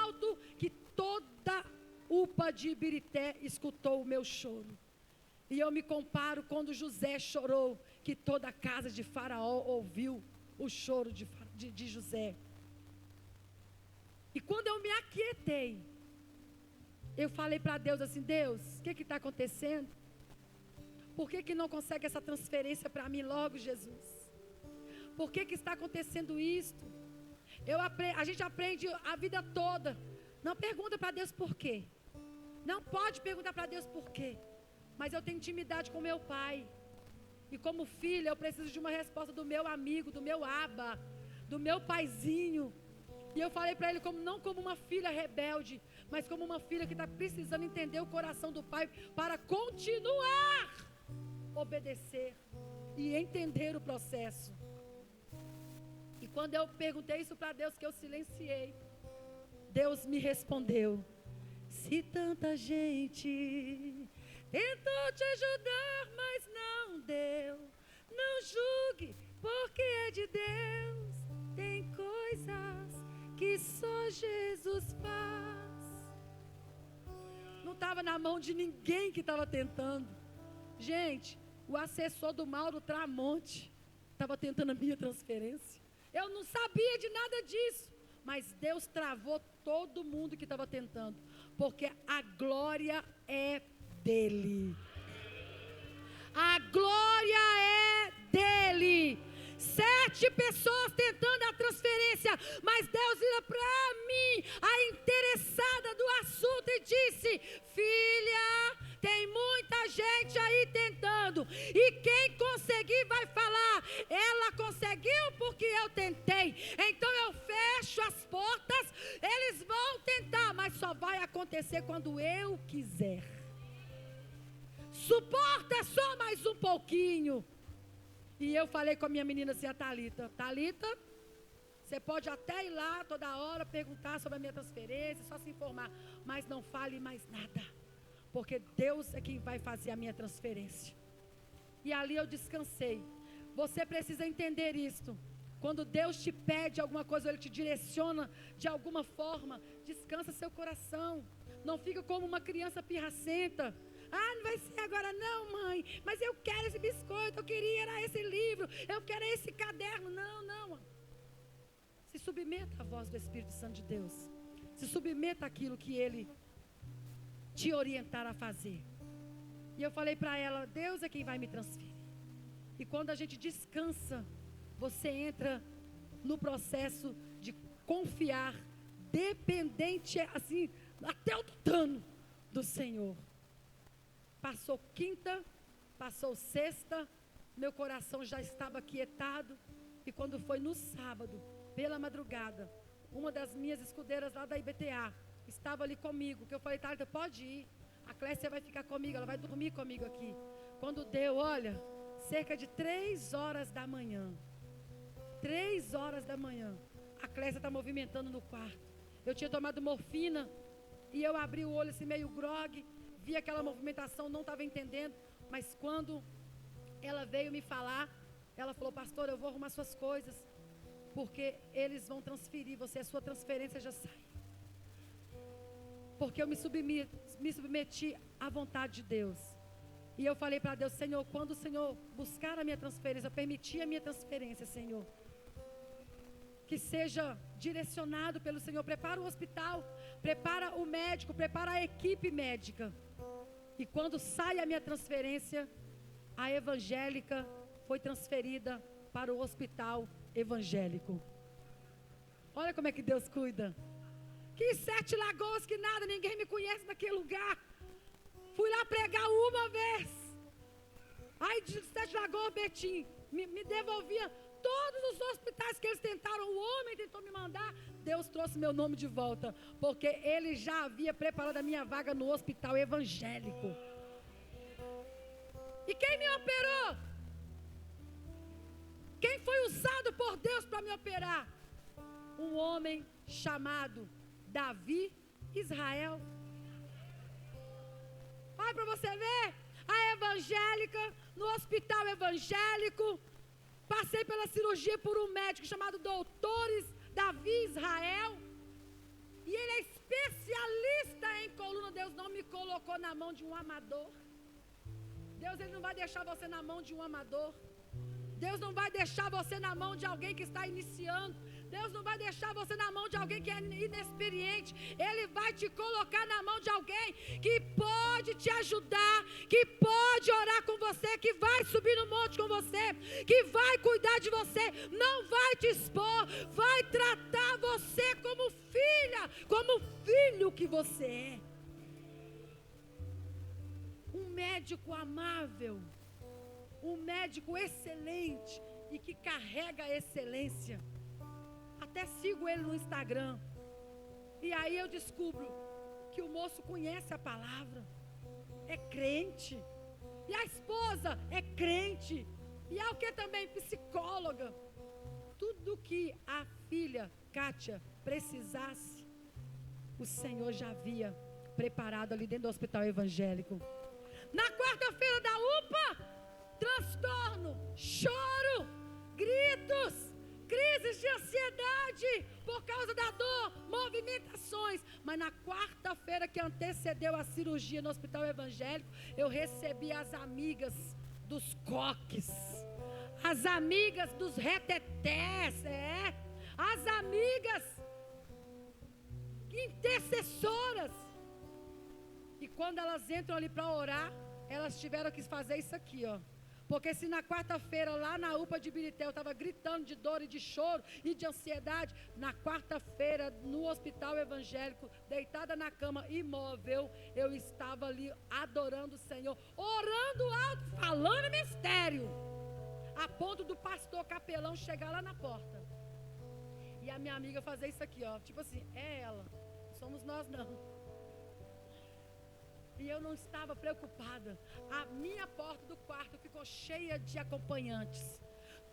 alto, que toda UPA de Ibirité escutou o meu choro. E eu me comparo quando José chorou, que toda a casa de Faraó ouviu o choro de José. E quando eu me aquietei, eu falei para Deus assim, Deus, o que está acontecendo? Por que não consegue essa transferência para mim logo, Jesus? Por que está acontecendo isto? A gente aprende a vida toda. Não pergunta para Deus por quê. Não pode perguntar para Deus por quê. Mas eu tenho intimidade com meu Pai. E como filha, eu preciso de uma resposta do meu amigo, do meu aba, do meu paizinho. E eu falei para ele não como uma filha rebelde, mas como uma filha que está precisando entender o coração do Pai para continuar obedecer e entender o processo. E quando eu perguntei isso para Deus, que eu silenciei, Deus me respondeu: se tanta gente tentou te ajudar, mas não deu, não julgue, porque é de Deus. Tem coisas que só Jesus faz. Não estava na mão de ninguém que estava tentando. Gente, o assessor do Mauro Tramonte estava tentando a minha transferência. Eu não sabia de nada disso, mas Deus travou todo mundo que estava tentando, porque a glória é dele. A glória é dele. 7 pessoas tentando a transferência, mas Deus vira para mim, a interessada do assunto, e disse: filha, tem muita gente aí tentando, e quem conseguir vai falar, ela conseguiu porque eu tentei. Então eu fecho as portas, eles vão tentar, mas só vai acontecer quando eu quiser. Suporta só mais um pouquinho. E eu falei com a minha menina assim, a Thalita: Thalita, você pode até ir lá toda hora perguntar sobre a minha transferência, só se informar, mas não fale mais nada, porque Deus é quem vai fazer a minha transferência. E ali eu descansei. Você precisa entender isto. Quando Deus te pede alguma coisa, Ele te direciona de alguma forma, descansa seu coração. Não fica como uma criança pirracenta. Ah, não vai ser agora não, mãe, mas eu quero esse biscoito, eu queria era esse livro, eu quero esse caderno. Não, não. Se submeta à voz do Espírito Santo de Deus. Se submeta àquilo que Ele te orientar a fazer. E eu falei para ela, Deus é quem vai me transferir. E quando a gente descansa, você entra no processo de confiar, dependente, assim, até o tutano do Senhor. Passou quinta, passou sexta, meu coração já estava aquietado. E quando foi no sábado, pela madrugada, uma das minhas escudeiras lá da IBTA estava ali comigo, que eu falei, Thalita, pode ir, a Clécia vai ficar comigo, ela vai dormir comigo aqui. Quando deu, olha, cerca de 3 horas da manhã, 3 horas da manhã, a Clécia está movimentando no quarto. Eu tinha tomado morfina, e eu abri o olho assim meio grogue, vi aquela movimentação, não estava entendendo, mas quando ela veio me falar, ela falou, pastor, eu vou arrumar suas coisas, porque eles vão transferir você, a sua transferência já sai. Porque eu me submeti à vontade de Deus. E eu falei para Deus, Senhor, quando o Senhor buscar a minha transferência, permitir a minha transferência, Senhor, que seja direcionado pelo Senhor, prepara o hospital, prepara o médico, prepara a equipe médica. E quando sai a minha transferência, a evangélica foi transferida para o hospital evangélico. Olha como é que Deus cuida. Que 7 Lagoas que nada, ninguém me conhece naquele lugar. Fui lá pregar uma vez. Aí de 7 Lagoas, Betim, me devolvia todos os hospitais que eles tentaram, o homem tentou me mandar, Deus trouxe meu nome de volta, porque Ele já havia preparado a minha vaga no hospital evangélico. E quem me operou? Quem foi usado por Deus para me operar? Um homem chamado Davi Israel. Olha para você ver, a evangélica, no hospital evangélico, passei pela cirurgia por um médico chamado Doutores Davi Israel. E ele é especialista em coluna. Deus não me colocou na mão de um amador. Deus ele não vai deixar você na mão de um amador. Deus não vai deixar você na mão de alguém que está iniciando. Deus não vai deixar você na mão de alguém que é inexperiente. Ele vai te colocar na mão de alguém que pode te ajudar, que pode orar com você, que vai subir no monte com você, que vai cuidar de você, não vai te expor, vai tratar você como filha, como filho que você é. Um médico amável, um médico excelente e que carrega a excelência. Até sigo ele no Instagram. E aí eu descubro que o moço conhece a palavra, é crente. E a esposa é crente. E é o que também? Psicóloga. Tudo que a filha Kátia precisasse, o Senhor já havia preparado ali dentro do hospital evangélico. Na quarta-feira da UPA, transtorno, choro, gritos, crises de ansiedade por causa da dor, movimentações. Mas na quarta-feira que antecedeu a cirurgia no hospital evangélico, eu recebi as amigas dos coques, as amigas dos retetés, as amigas intercessoras. E quando elas entram ali para orar, elas tiveram que fazer isso aqui, ó. Porque se na quarta-feira lá na UPA de Ibirité eu estava gritando de dor e de choro e de ansiedade, na quarta-feira no hospital evangélico, deitada na cama, imóvel, eu estava ali adorando o Senhor, orando alto, falando mistério, a ponto do pastor capelão chegar lá na porta e a minha amiga fazer isso aqui, ó, tipo assim, é ela, não somos nós não. E eu não estava preocupada. A minha porta do quarto ficou cheia de acompanhantes.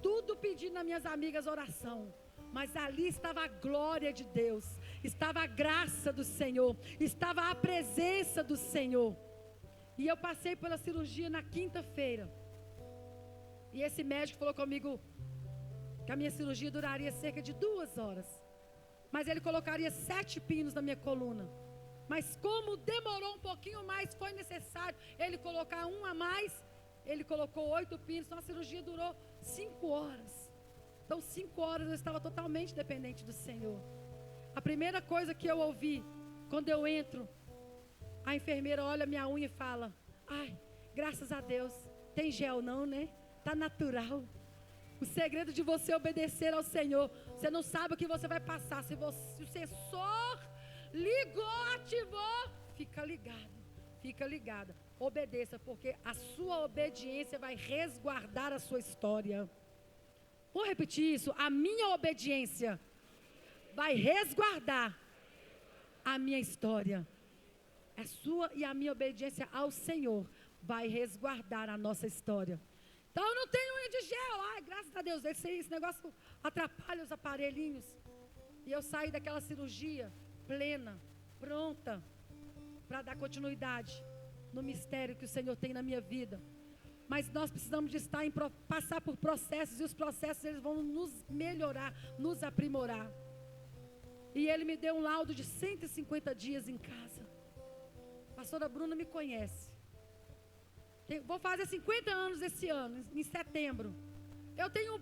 Tudo pedindo às minhas amigas oração. Mas ali estava a glória de Deus. Estava a graça do Senhor. Estava a presença do Senhor. E eu passei pela cirurgia na quinta-feira. E esse médico falou comigo, que a minha cirurgia duraria cerca de 2 horas. Mas ele colocaria 7 pinos na minha coluna. Mas como demorou um pouquinho mais, foi necessário ele colocar um a mais. Ele colocou 8 pinos, então a cirurgia durou 5 horas. Então 5 horas eu estava totalmente dependente do Senhor. A primeira coisa que eu ouvi, quando eu entro, a enfermeira olha minha unha e fala: ai, graças a Deus, tem gel não, né? Tá natural. O segredo de você obedecer ao Senhor, você não sabe o que você vai passar. Se o sensor ligou, ativou, fica ligado, fica ligada. Obedeça, porque a sua obediência vai resguardar a sua história. Vou repetir isso: a minha obediência vai resguardar a minha história. A sua e a minha obediência ao Senhor vai resguardar a nossa história. Então eu não tenho unha de gel. Ai, graças a Deus, esse negócio atrapalha os aparelhinhos. E eu saí daquela cirurgia plena, pronta, para dar continuidade no mistério que o Senhor tem na minha vida. Mas nós precisamos de passar por processos, e os processos eles vão nos melhorar, nos aprimorar. E ele me deu um laudo de 150 dias em casa. A pastora Bruna me conhece. Vou fazer 50 anos esse ano, em setembro. Eu tenho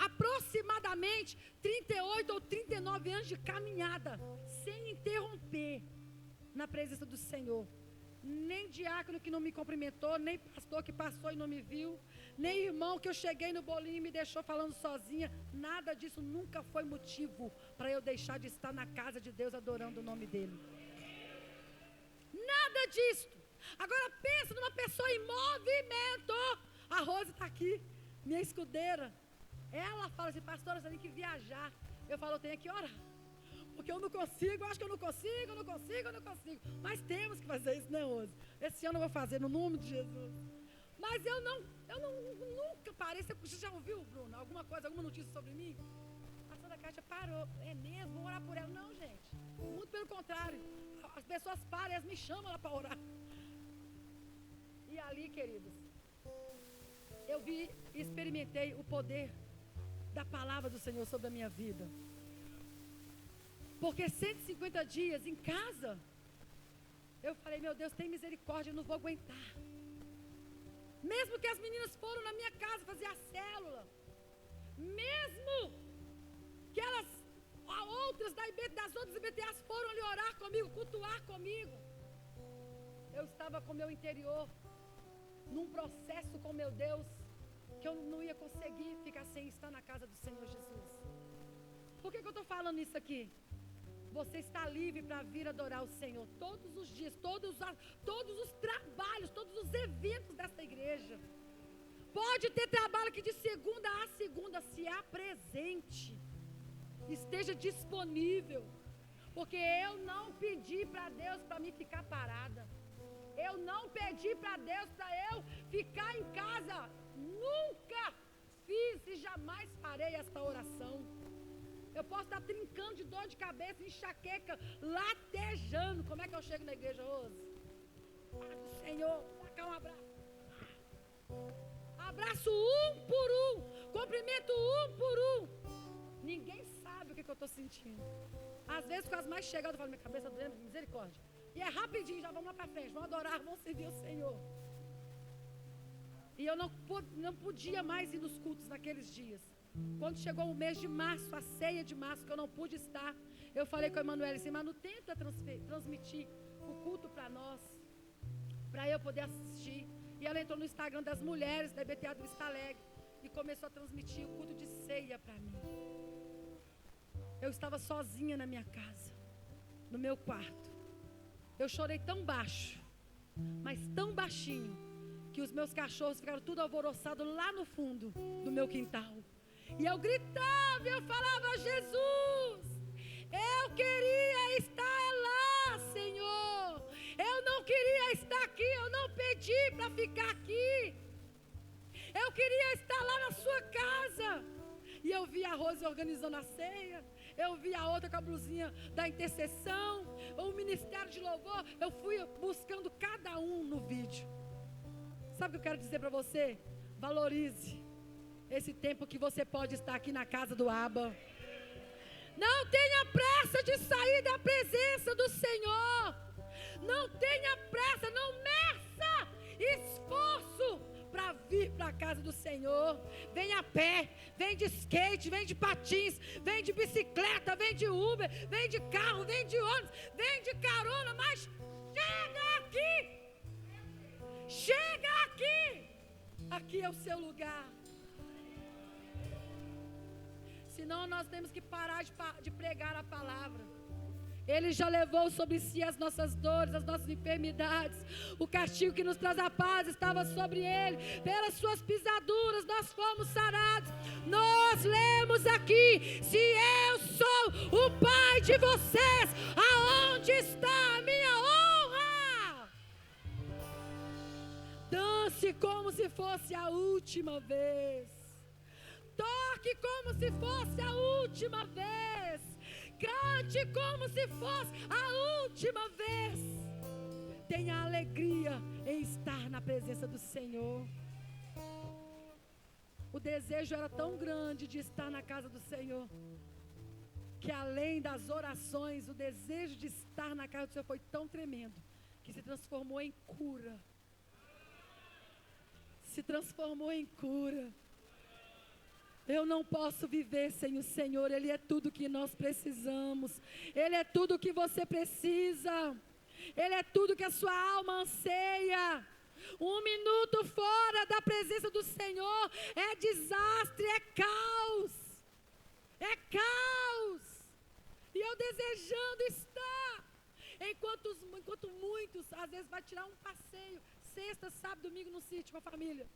aproximadamente 38 ou 39 anos de caminhada, sem interromper, na presença do Senhor. Nem diácono que não me cumprimentou, nem pastor que passou e não me viu, nem irmão que eu cheguei no bolinho e me deixou falando sozinha. Nada disso nunca foi motivo para eu deixar de estar na casa de Deus adorando o nome dEle. Nada disso. Agora pensa numa pessoa em movimento. A Rose está aqui, minha escudeira. Ela fala assim: pastora, você tem que viajar. Eu falo: eu tenho que orar, porque eu não consigo, eu acho que eu não consigo. Mas temos que fazer isso, né, Rose? Esse ano eu vou fazer, no nome de Jesus. Mas eu nunca parei. Você já ouviu, Bruno, alguma coisa, alguma notícia sobre mim? A pastora Kátia parou. É mesmo? Vou orar por ela. Não, gente, muito pelo contrário. As pessoas param, elas me chamam lá para orar. E ali, queridos, eu vi e experimentei o poder da palavra do Senhor sobre a minha vida. Porque 150 dias em casa, eu falei: meu Deus, tem misericórdia, eu não vou aguentar. Mesmo que as meninas foram na minha casa fazer a célula, mesmo que elas, das outras IBTAs foram ali orar comigo, cultuar comigo, eu estava com o meu interior num processo com meu Deus, que eu não ia conseguir ficar sem estar na casa do Senhor Jesus. Por que eu estou falando isso aqui? Você está livre para vir adorar o Senhor todos os dias, todos os trabalhos, todos os eventos desta igreja. Pode ter trabalho que de segunda a segunda, se apresente, esteja disponível, porque eu não pedi para Deus para me ficar parada. Eu não pedi para Deus para eu ficar em casa. Nunca fiz e jamais farei esta oração. Eu posso estar trincando de dor de cabeça, enxaqueca, latejando. Como é que eu chego na igreja, Rose? Senhor, dá cá um abraço. Abraço um por um. Cumprimento um por um. Ninguém sabe o que eu estou sentindo. Às vezes, com as mais chegadas, eu falo: minha cabeça doendo, misericórdia. E é rapidinho, já vamos lá para frente, vamos adorar, vamos servir o Senhor. E eu não podia mais ir nos cultos naqueles dias. Quando chegou o mês de março, a ceia de março, que eu não pude estar, eu falei com a Emanuele assim: Manu, tenta transmitir o culto para nós, para eu poder assistir. E ela entrou no Instagram das mulheres da IBTA do Vista Alegre e começou a transmitir o culto de ceia para mim. Eu estava sozinha na minha casa, no meu quarto. Eu chorei tão baixo, mas tão baixinho, que os meus cachorros ficaram tudo alvoroçados lá no fundo do meu quintal. E eu gritava, eu falava: Jesus, eu queria estar lá, Senhor. Eu não queria estar aqui, eu não pedi para ficar aqui. Eu queria estar lá na sua casa. E eu vi a Rose organizando a ceia, eu vi a outra com a blusinha da intercessão, o ministério de louvor. Eu fui buscando cada um no vídeo. Sabe o que eu quero dizer para você? Valorize esse tempo que você pode estar aqui na casa do Abba. Não tenha pressa de sair da presença do Senhor. Não tenha pressa, não meça esforço para vir para a casa do Senhor. Vem a pé, vem de skate, vem de patins, vem de bicicleta, vem de Uber, vem de carro, vem de ônibus, vem de carona, mas chega aqui. Chega aqui. Aqui é o seu lugar. Senão nós temos que parar de pregar a palavra. Ele já levou sobre si as nossas dores, as nossas enfermidades. O castigo que nos traz a paz estava sobre ele. Pelas suas pisaduras nós fomos sarados. Nós lemos aqui: se eu sou o pai de vocês, aonde está a minha honra? Dance como se fosse a última vez. Toque como se fosse a última vez. Cante como se fosse a última vez. Tenha alegria em estar na presença do Senhor. O desejo era tão grande de estar na casa do Senhor, que além das orações, o desejo de estar na casa do Senhor foi tão tremendo, que se transformou em cura. Se transformou em cura. Eu não posso viver sem o Senhor. Ele é tudo que nós precisamos. Ele é tudo que você precisa. Ele é tudo que a sua alma anseia. Um minuto fora da presença do Senhor é desastre, é caos. É caos. E eu desejando estar. Enquanto muitos, às vezes, vai tirar um passeio, sexta, sábado, domingo no sítio com a família.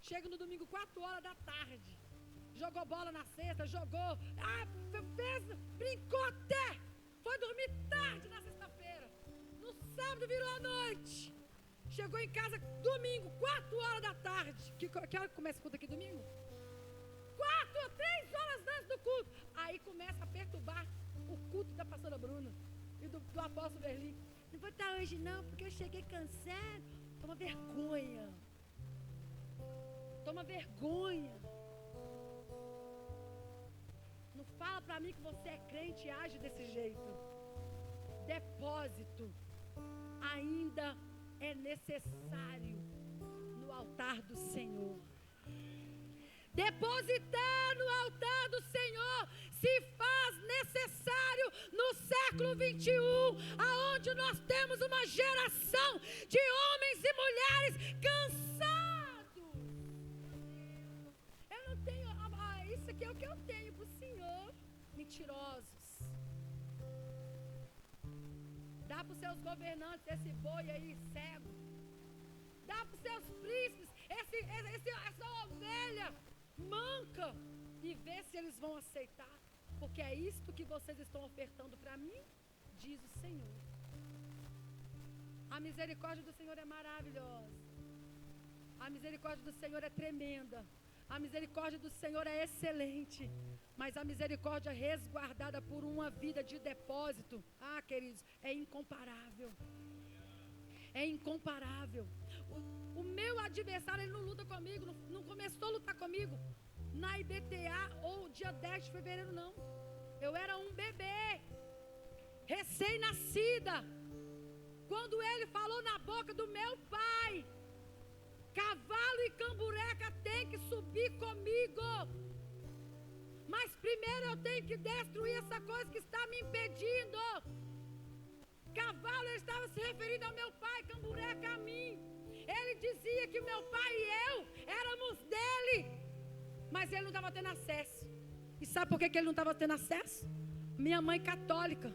Chega no domingo, 4 horas da tarde. Jogou bola na sexta, jogou, brincou até, foi dormir tarde na sexta-feira, no sábado virou a noite, chegou em casa domingo, 4 horas da tarde, que hora que começa o culto aqui domingo? 3 horas antes do culto, aí começa a perturbar o culto da pastora Bruna e do apóstolo Berlim. Não vou estar hoje não, porque eu cheguei cansado. Toma vergonha, toma vergonha. Não fala para mim que você é crente e age desse jeito. Depósito ainda é necessário no altar do Senhor. Depositar no altar do Senhor se faz necessário no século 21, aonde nós temos uma geração de homens e mulheres cansados. Eu não tenho, isso aqui é o que eu tenho para o Senhor. Mentirosos. Dá para os seus governantes esse boi aí cego. Dá para os seus príncipes essa ovelha manca e vê se eles vão aceitar, porque é isto que vocês estão ofertando para mim, diz o Senhor. A misericórdia do Senhor é maravilhosa, a misericórdia do Senhor é tremenda, a misericórdia do Senhor é excelente, mas a misericórdia resguardada por uma vida de depósito, queridos, é incomparável. É incomparável. O meu adversário, ele não luta comigo, não começou a lutar comigo na IBTA ou dia 10 de fevereiro, não. Eu era um bebê, recém-nascida, quando ele falou na boca do meu pai: cavalo e cambureca tem que subir comigo, mas primeiro eu tenho que destruir essa coisa que está me impedindo. Cavalo, ele estava se referindo ao meu pai, cambureca a mim. Ele dizia que meu pai e eu éramos dele, mas ele não estava tendo acesso. E sabe por que ele não estava tendo acesso? Minha mãe católica,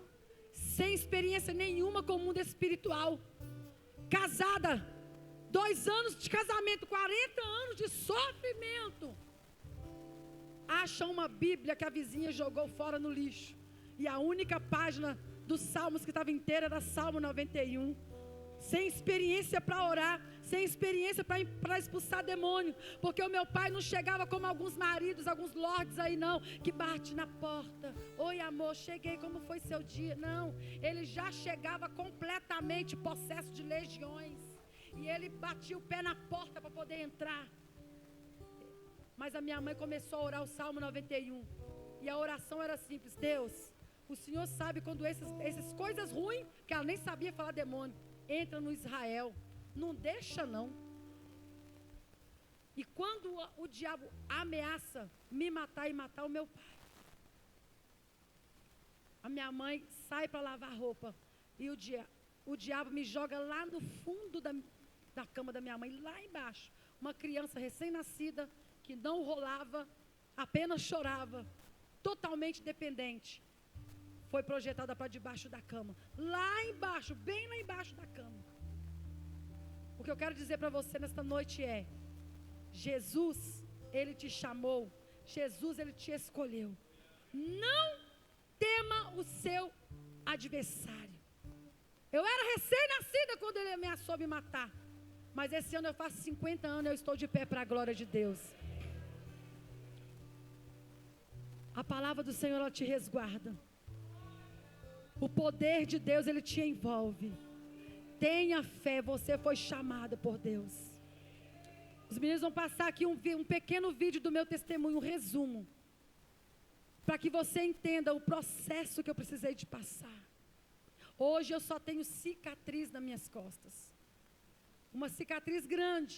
sem experiência nenhuma com o mundo espiritual, casada, 2 anos de casamento, 40 anos de sofrimento, acha uma Bíblia que a vizinha jogou fora no lixo, e a única página dos Salmos que estava inteira era Salmo 91, sem experiência para orar, sem experiência para expulsar demônio, porque o meu pai não chegava como alguns maridos, alguns lords aí não, que bate na porta: oi amor, cheguei, como foi seu dia? Não, ele já chegava completamente possesso de legiões, e ele batia o pé na porta para poder entrar. Mas a minha mãe começou a orar o Salmo 91. E a oração era simples: Deus, o Senhor sabe quando essas coisas ruins, que ela nem sabia falar demônio, entra no Israel. Não deixa não. E quando o diabo ameaça me matar e matar o meu pai, a minha mãe sai para lavar roupa. E o diabo me joga lá no fundo da cama da minha mãe, lá embaixo. Uma criança recém-nascida, que não rolava, apenas chorava, totalmente dependente, foi projetada para debaixo da cama. Lá embaixo, bem lá embaixo da cama. O que eu quero dizer para você nesta noite é: Jesus, Ele te chamou. Jesus, Ele te escolheu. Não tema o seu adversário. Eu era recém-nascida quando ele ameaçou me matar. Mas esse ano eu faço 50 anos, eu estou de pé para a glória de Deus. A palavra do Senhor, ela te resguarda. O poder de Deus, Ele te envolve. Tenha fé, você foi chamado por Deus. Os meninos vão passar aqui um pequeno vídeo do meu testemunho, um resumo, para que você entenda o processo que eu precisei de passar. Hoje eu só tenho cicatriz nas minhas costas. Uma cicatriz grande,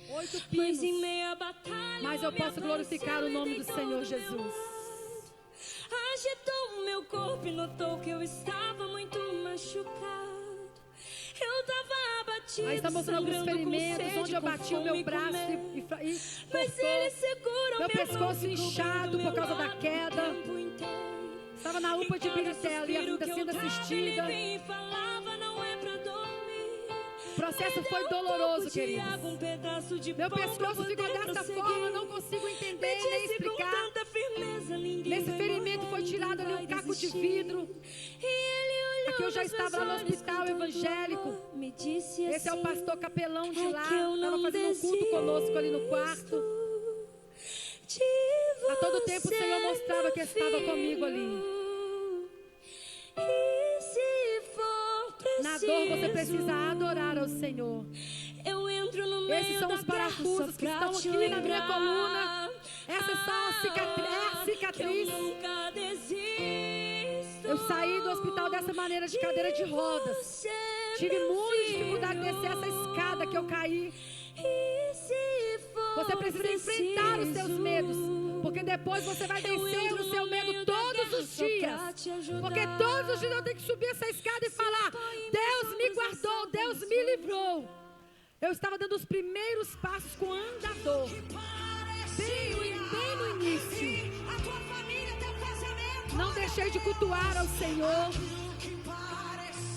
8 pinos. Mas eu posso glorificar o nome do Senhor Jesus. Agitou o meu corpo e notou que eu estava muito machucado. Eu estava abatido. Aí está mostrando alguns ferimentos onde eu bati o meu braço e cortou. Meu pescoço inchado por causa da queda. Estava na UPA de Birité ali ainda sendo assistida. O processo foi doloroso, queridos. Meu pescoço ficou dessa forma, eu não consigo entender nem explicar. Nesse ferimento foi tirado ali um caco de vidro. Aqui eu já estava lá no hospital evangélico. Esse é o pastor capelão de lá. Estava fazendo um culto conosco ali no quarto. A todo tempo o Senhor mostrava que estava comigo ali. Na dor você precisa adorar ao Senhor. Esses são os parafusos que estão aqui na minha coluna. Essa é só a cicatriz. Eu saí do hospital dessa maneira, de cadeira de rodas. Tive muita dificuldade de descer essa escada que eu caí. Você precisa enfrentar os seus medos, porque depois você vai vencer o seu medo todos os dias. Porque todos os dias eu tenho que subir essa escada e falar: Deus me guardou, Deus me livrou. Eu estava dando os primeiros passos com andador, bem no início. Não deixei de cultuar ao Senhor.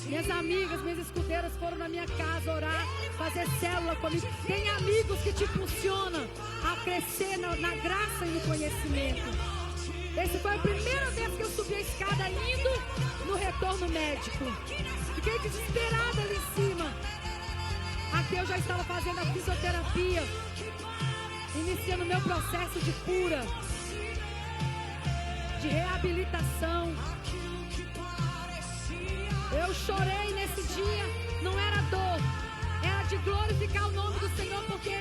Minhas amigas, minhas escudeiras foram na minha casa orar, fazer célula comigo. Tem amigos que te impulsionam a crescer na graça e no conhecimento. Essa foi a primeira vez que eu subi a escada indo no retorno médico. Fiquei desesperada ali em cima. Aqui eu já estava fazendo a fisioterapia, iniciando meu processo de cura, de reabilitação. Eu chorei nesse dia, não era dor, era de glorificar o nome do Senhor, porque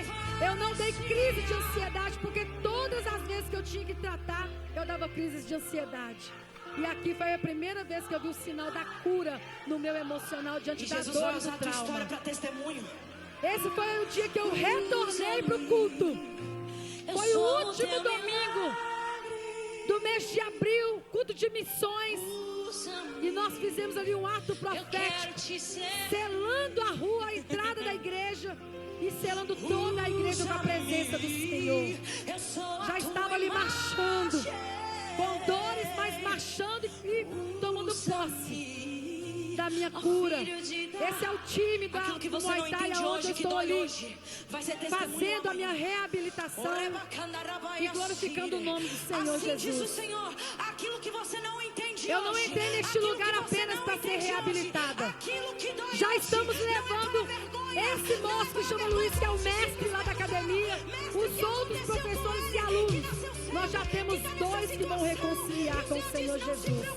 eu não dei crise de ansiedade, porque todas as vezes que eu tinha que tratar, eu dava crises de ansiedade. E aqui foi a primeira vez que eu vi o sinal da cura no meu emocional diante da dor e do trauma. Esse foi o dia que eu retornei para o culto. Foi o último domingo do mês de abril, culto de missões. E nós fizemos ali um ato profético, selando a rua, a entrada da igreja e selando toda a igreja com a presença do Senhor. Já estava ali marchando, com dores, mas marchando e tomando posse da minha cura. Esse é o time do Muay Thai, onde eu estou ali, fazendo a minha reabilitação e glorificando o nome do Senhor Jesus. Eu não entrei neste lugar apenas para ser reabilitada. Já estamos levando esse moço que chama Luiz, que é o mestre lá da academia, os outros professores e alunos. Nós já temos 2 que vão reconciliar com o Senhor Jesus.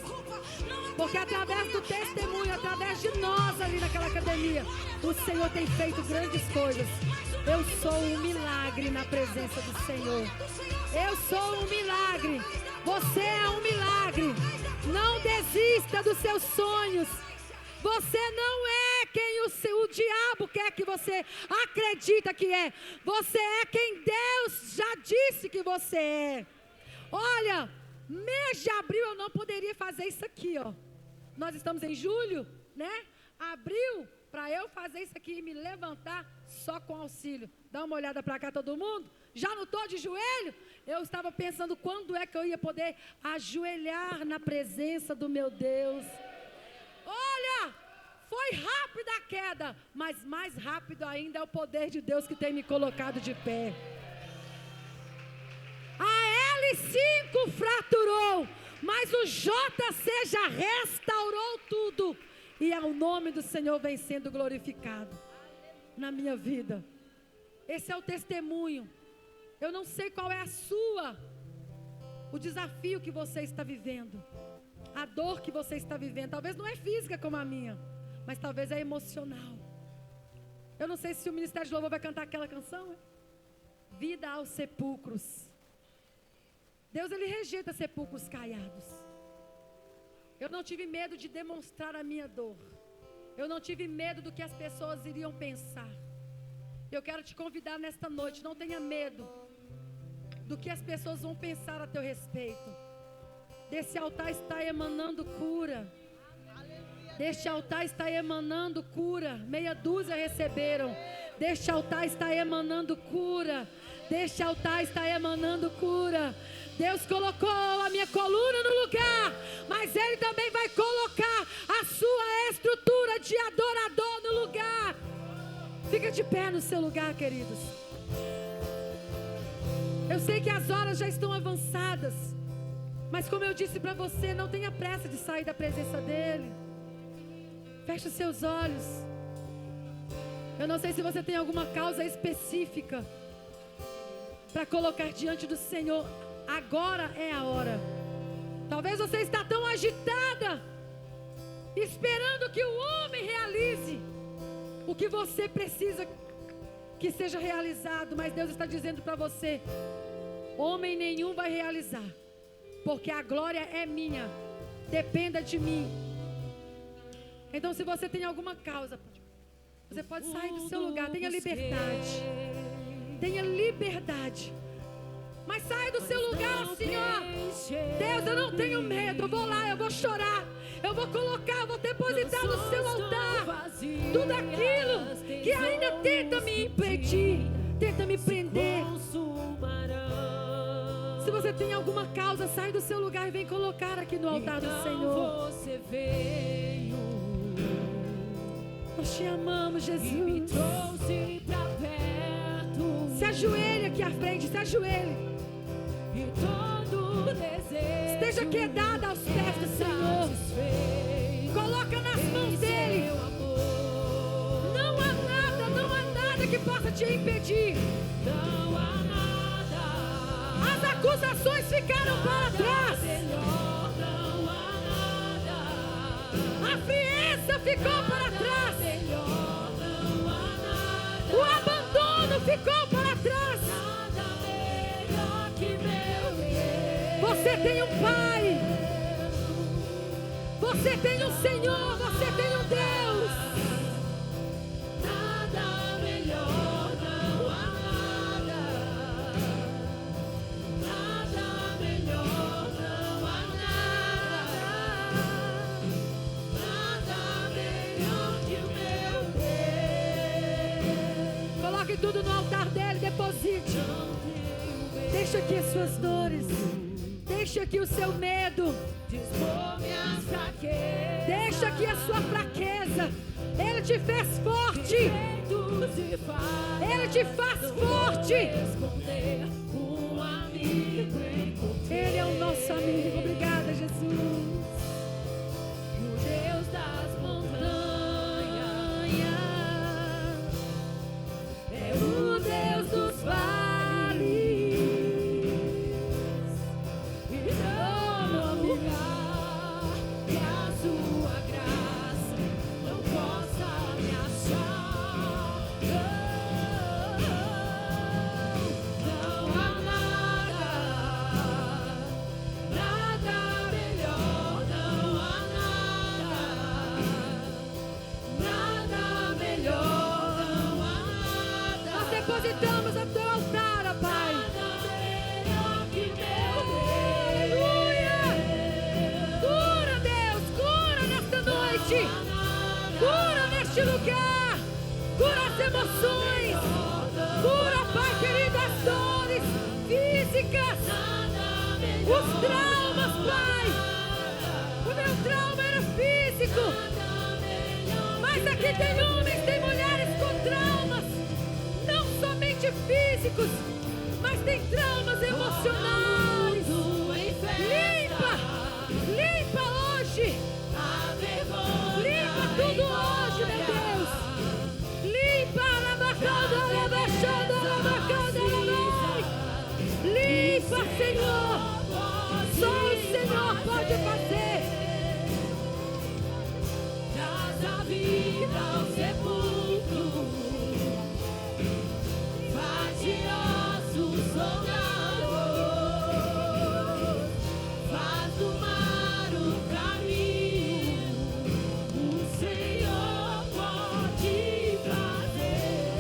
Porque através do testemunho, através de nós ali naquela academia, o Senhor tem feito grandes coisas. Eu sou um milagre na presença do Senhor. Eu sou um milagre. Você é um milagre. Não desista dos seus sonhos. Você não é quem o diabo quer que você acredita que é. Você é quem Deus já disse que você é. Olha, mês de abril eu não poderia fazer isso aqui, ó. Nós estamos em julho, né? Abril, para eu fazer isso aqui e me levantar só com auxílio. Dá uma olhada para cá todo mundo. Já não estou de joelho? Eu estava pensando quando é que eu ia poder ajoelhar na presença do meu Deus. Olha, foi rápida a queda, mas mais rápido ainda é o poder de Deus que tem me colocado de pé. A L5 fraturou, mas o JC já restaurou tudo. E o nome do Senhor vem sendo glorificado na minha vida. Esse é o testemunho. Eu não sei qual é o desafio que você está vivendo, a dor que você está vivendo. Talvez não é física como a minha, mas talvez é emocional. Eu não sei se o Ministério de Louvor vai cantar aquela canção, Vida aos Sepulcros. Deus, Ele rejeita sepulcros caiados. Eu não tive medo de demonstrar a minha dor. Eu não tive medo do que as pessoas iriam pensar. Eu quero te convidar nesta noite, não tenha medo do que as pessoas vão pensar a teu respeito. Desse altar está emanando cura. Deste altar está emanando cura. Meia dúzia receberam. Deste altar está emanando cura. Deste altar está emanando cura. Deus colocou a minha coluna no lugar, mas Ele também vai colocar a sua estrutura de adorador no lugar. Fica de pé no seu lugar, queridos. Eu sei que as horas já estão avançadas, mas como eu disse para você, não tenha pressa de sair da presença dEle. Feche os seus olhos. Eu não sei se você tem alguma causa específica para colocar diante do Senhor. Agora é a hora. Talvez você está tão agitada, esperando que o homem realize o que você precisa que seja realizado. Mas Deus está dizendo para você: homem nenhum vai realizar, porque a glória é minha. Dependa de mim. Então, se você tem alguma causa, você pode sair do seu lugar. Tenha liberdade. Tenha liberdade. Mas sai do seu lugar assim, ó. Deus, eu não tenho medo. Eu vou lá, eu vou chorar. Eu vou colocar, eu vou depositar no seu altar tudo aquilo que ainda tenta me impedir, tenta me prender. Se você tem alguma causa, sai do seu lugar e vem colocar aqui no altar do Senhor. Nós te amamos, Jesus. Se ajoelhe aqui à frente, se ajoelhe. Esteja quedada aos pés do Senhor. Coloca nas mãos dele. Não há nada que possa te impedir. Não há nada. As acusações ficaram para trás. Não há nada. A frieza ficou para trás. Não há nada. O abandono ficou para trás. Você tem um Pai, você tem um Senhor, você tem um Deus. Nada melhor, não há nada. Nada melhor, não há nada. Nada melhor que o meu Deus. Coloque tudo no altar dele, deposite. Deixa aqui as suas dores. Deixa aqui o seu medo. Deixa aqui a sua fraqueza. Ele te fez forte. Ele te faz forte. Ele é o nosso amigo. Obrigada, Jesus. O Deus das montanhas é o Deus dos vales. Cura neste lugar. Cura as emoções. Cura, Pai querido, as dores físicas. Os traumas, Pai. O meu trauma era físico. Mas aqui tem homens, tem mulheres com traumas. Não somente físicos, mas tem traumas emocionais. Limpa. Limpa hoje. Limpa tudo hoje, meu Deus. Limpa a labacada, a labachada, a labacada, a labacada. Limpa, Senhor. Só o Senhor pode fazer. Traz a vida ao sepulcro. Faz de ossos soldados. Faz do mar o caminho. O Senhor pode fazer.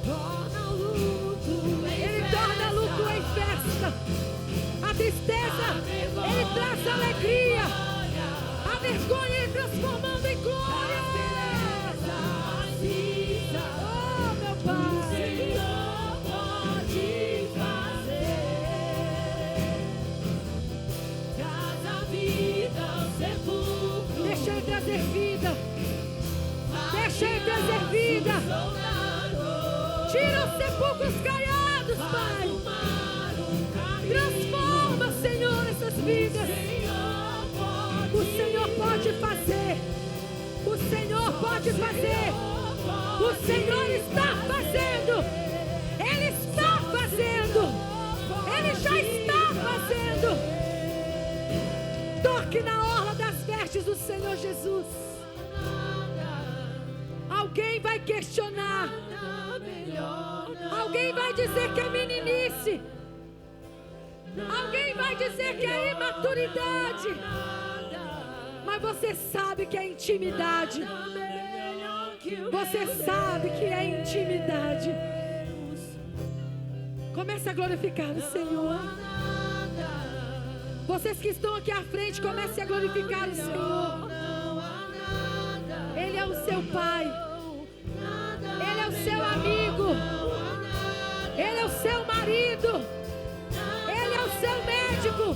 Torna o luto em Ele torna luto em festa. A tristeza, Ele traz alegria. A vergonha, Ele transformando em glória. Oh, meu Pai. Senhor pode fazer. Traz a vida ao sepulcro. Deixa Ele trazer vida. Deixa Ele trazer vida. Tira os sepulcros caiados, Pai. Transforma, Senhor, essas vidas. O Senhor pode fazer. O Senhor pode fazer. O Senhor está fazendo. Ele está fazendo. Ele já está fazendo. Toque na orla das vestes do Senhor Jesus. Alguém vai questionar. Alguém vai dizer que é meninice. Alguém vai dizer que é imaturidade. Mas você sabe que é intimidade. Você sabe que é intimidade. Comece a glorificar o Senhor. Vocês que estão aqui à frente, comece a glorificar o Senhor. Ele é o seu Pai. Ele é o seu amigo. Ele é o seu marido. Ele é o seu médico.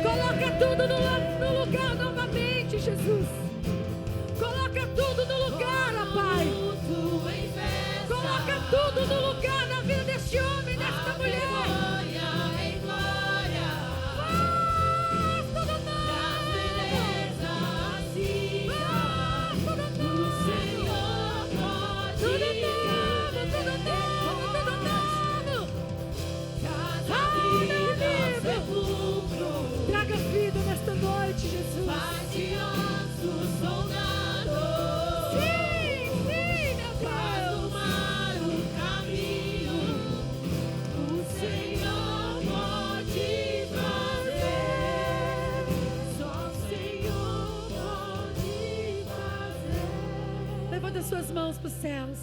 Coloca tudo no lugar novamente, Jesus. Coloca tudo no lugar, ó Pai. Coloca tudo no lugar na vida deste homem, desta mulher. Traga vida nesta noite, Jesus. Sim, sim, meu Deus. Levanta as suas mãos para os céus.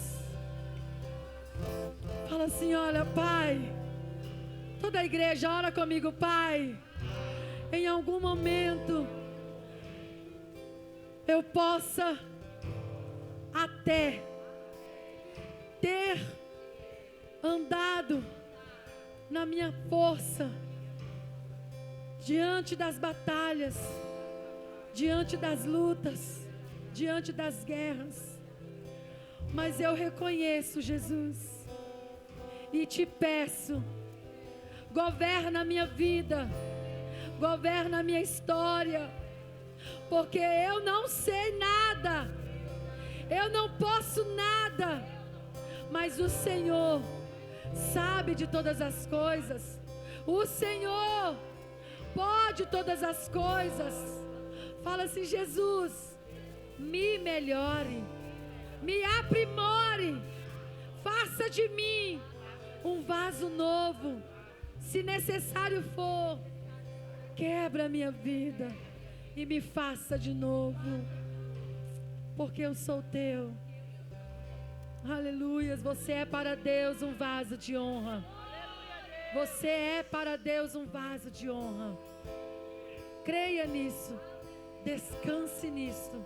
Fala assim: olha, Pai. Toda a igreja, ora comigo, Pai. Em algum momento eu possa até ter andado na minha força, diante das batalhas, diante das lutas, diante das guerras. Mas eu reconheço, Jesus, e te peço, governa a minha vida, governa a minha história, porque eu não sei nada, eu não posso nada, mas o Senhor sabe de todas as coisas, o Senhor pode todas as coisas. Fala assim: Jesus, me melhore, me aprimore, faça de mim um vaso novo. Se necessário for, quebra a minha vida e me faça de novo, porque eu sou teu. Aleluias. Você é para Deus um vaso de honra. Você é para Deus um vaso de honra. Creia nisso. Descanse nisso.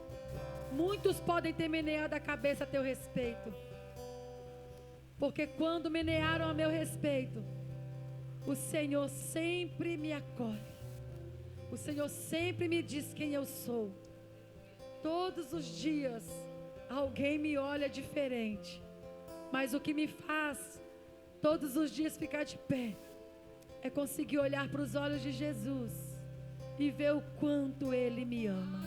Muitos podem ter meneado a cabeça a teu respeito, porque quando menearam a meu respeito, o Senhor sempre me acolhe. O Senhor sempre me diz quem eu sou. Todos os dias alguém me olha diferente, mas o que me faz todos os dias ficar de pé é conseguir olhar para os olhos de Jesus e ver o quanto Ele me ama.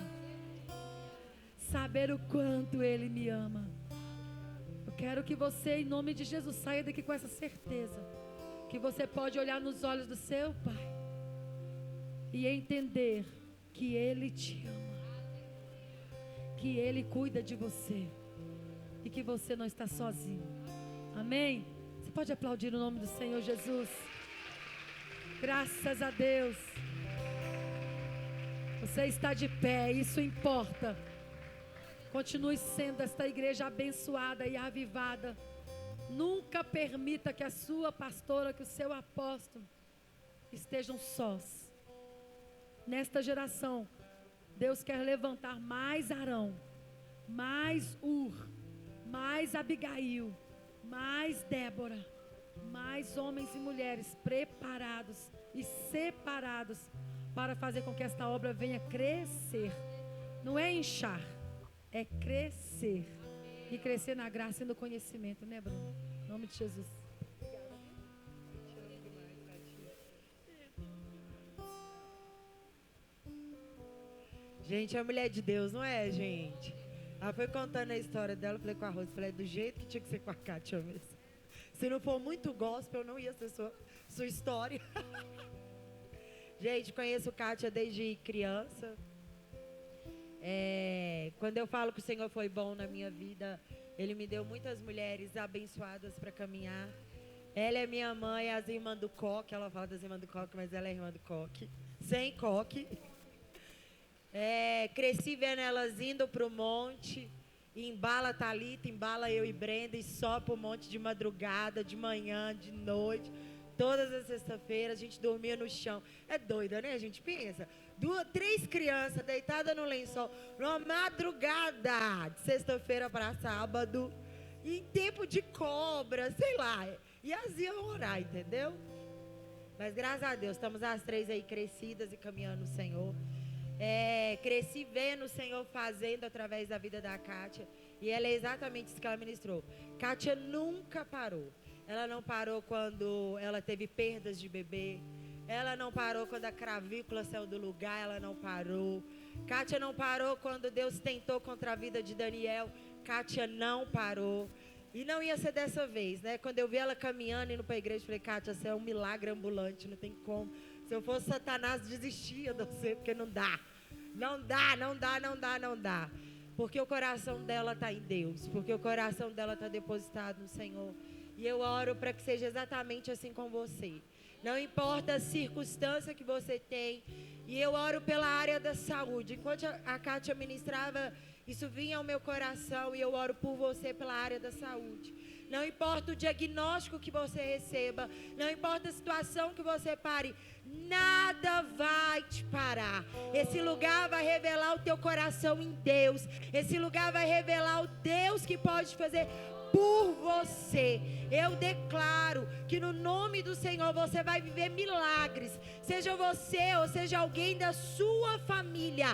Saber o quanto Ele me ama. Eu quero que você, em nome de Jesus, saia daqui com essa certeza que você pode olhar nos olhos do seu Pai e entender que Ele te ama, que Ele cuida de você e que você não está sozinho. Amém? Você pode aplaudir o nome do Senhor Jesus? Graças a Deus. Você está de pé, isso importa. Continue sendo esta igreja abençoada e avivada. Nunca permita que a sua pastora, que o seu apóstolo estejam sós. Nesta geração, Deus quer levantar mais Arão, mais Ur, mais Abigail, mais Débora, mais homens e mulheres preparados e separados para fazer com que esta obra venha crescer. Não é inchar, é crescer. E crescer na graça e no conhecimento, né, Bruno? Em nome de Jesus. Gente, é mulher de Deus, não é, gente? Ela foi contando a história dela, eu falei com a Rose, falei, do jeito que tinha que ser com a Kátia mesmo. Se não for muito gospel, não ia ser sua história. Gente, conheço Kátia desde criança. Quando eu falo que o Senhor foi bom na minha vida, Ele me deu muitas mulheres abençoadas para caminhar. Ela é minha mãe, as irmãs do coque. Ela fala das irmãs do coque, mas ela é irmã do coque. Sem coque. Cresci vendo elas indo para o monte. Embala Thalita, embala eu e Brenda. E só para o monte de madrugada, de manhã, de noite. Todas as sextas-feiras a gente dormia no chão. É doida, né? A gente pensa. 3 crianças deitadas no lençol. Numa madrugada, de sexta-feira para sábado. Em tempo de cobra, sei lá. E as iam orar, entendeu? Mas graças a Deus, estamos as 3 aí crescidas e caminhando no Senhor. Cresci vendo o Senhor fazendo através da vida da Kátia. E ela é exatamente isso que ela ministrou. Kátia nunca parou. Ela não parou quando ela teve perdas de bebê. Ela não parou quando a cravícula saiu do lugar. Ela não parou. Kátia não parou quando Deus tentou contra a vida de Daniel. Kátia não parou. E não ia ser dessa vez, né? Quando eu vi ela caminhando, indo para a igreja, eu falei, Kátia, você é um milagre ambulante, não tem como. Se eu fosse Satanás, desistia de você, porque não dá. Não dá, não dá, não dá, não dá. Porque o coração dela está em Deus. Porque o coração dela está depositado no Senhor. E eu oro para que seja exatamente assim com você. Não importa a circunstância que você tem. E eu oro pela área da saúde. Enquanto a Kátia ministrava, isso vinha ao meu coração. E eu oro por você pela área da saúde. Não importa o diagnóstico que você receba. Não importa a situação que você pare. Nada vai te parar. Esse lugar vai revelar o teu coração em Deus. Esse lugar vai revelar o Deus que pode fazer por você. Eu declaro que no nome do Senhor você vai viver milagres. Seja você ou seja alguém da sua família,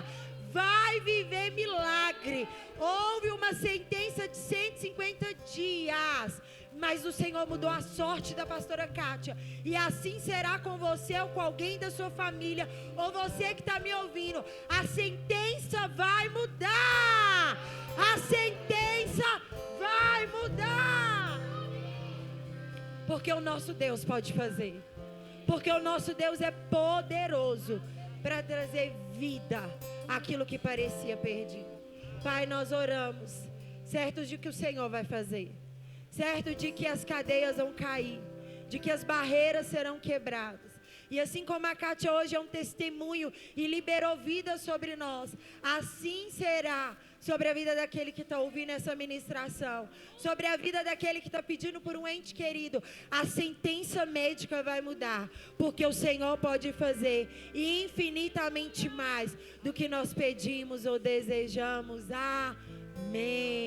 vai viver milagre. Houve uma sentença de 150 dias, mas o Senhor mudou a sorte da pastora Kátia. E assim será com você ou com alguém da sua família, ou você que está me ouvindo. A sentença vai mudar. A sentença vai mudar. Porque o nosso Deus pode fazer. Porque o nosso Deus é poderoso para trazer vida àquilo que parecia perdido. Pai, nós oramos, certos de que o Senhor vai fazer. Certo de que as cadeias vão cair, de que as barreiras serão quebradas. E assim como a Kátia hoje é um testemunho e liberou vida sobre nós, assim será sobre a vida daquele que está ouvindo essa ministração, sobre a vida daquele que está pedindo por um ente querido. A sentença médica vai mudar, porque o Senhor pode fazer infinitamente mais do que nós pedimos ou desejamos. Amém.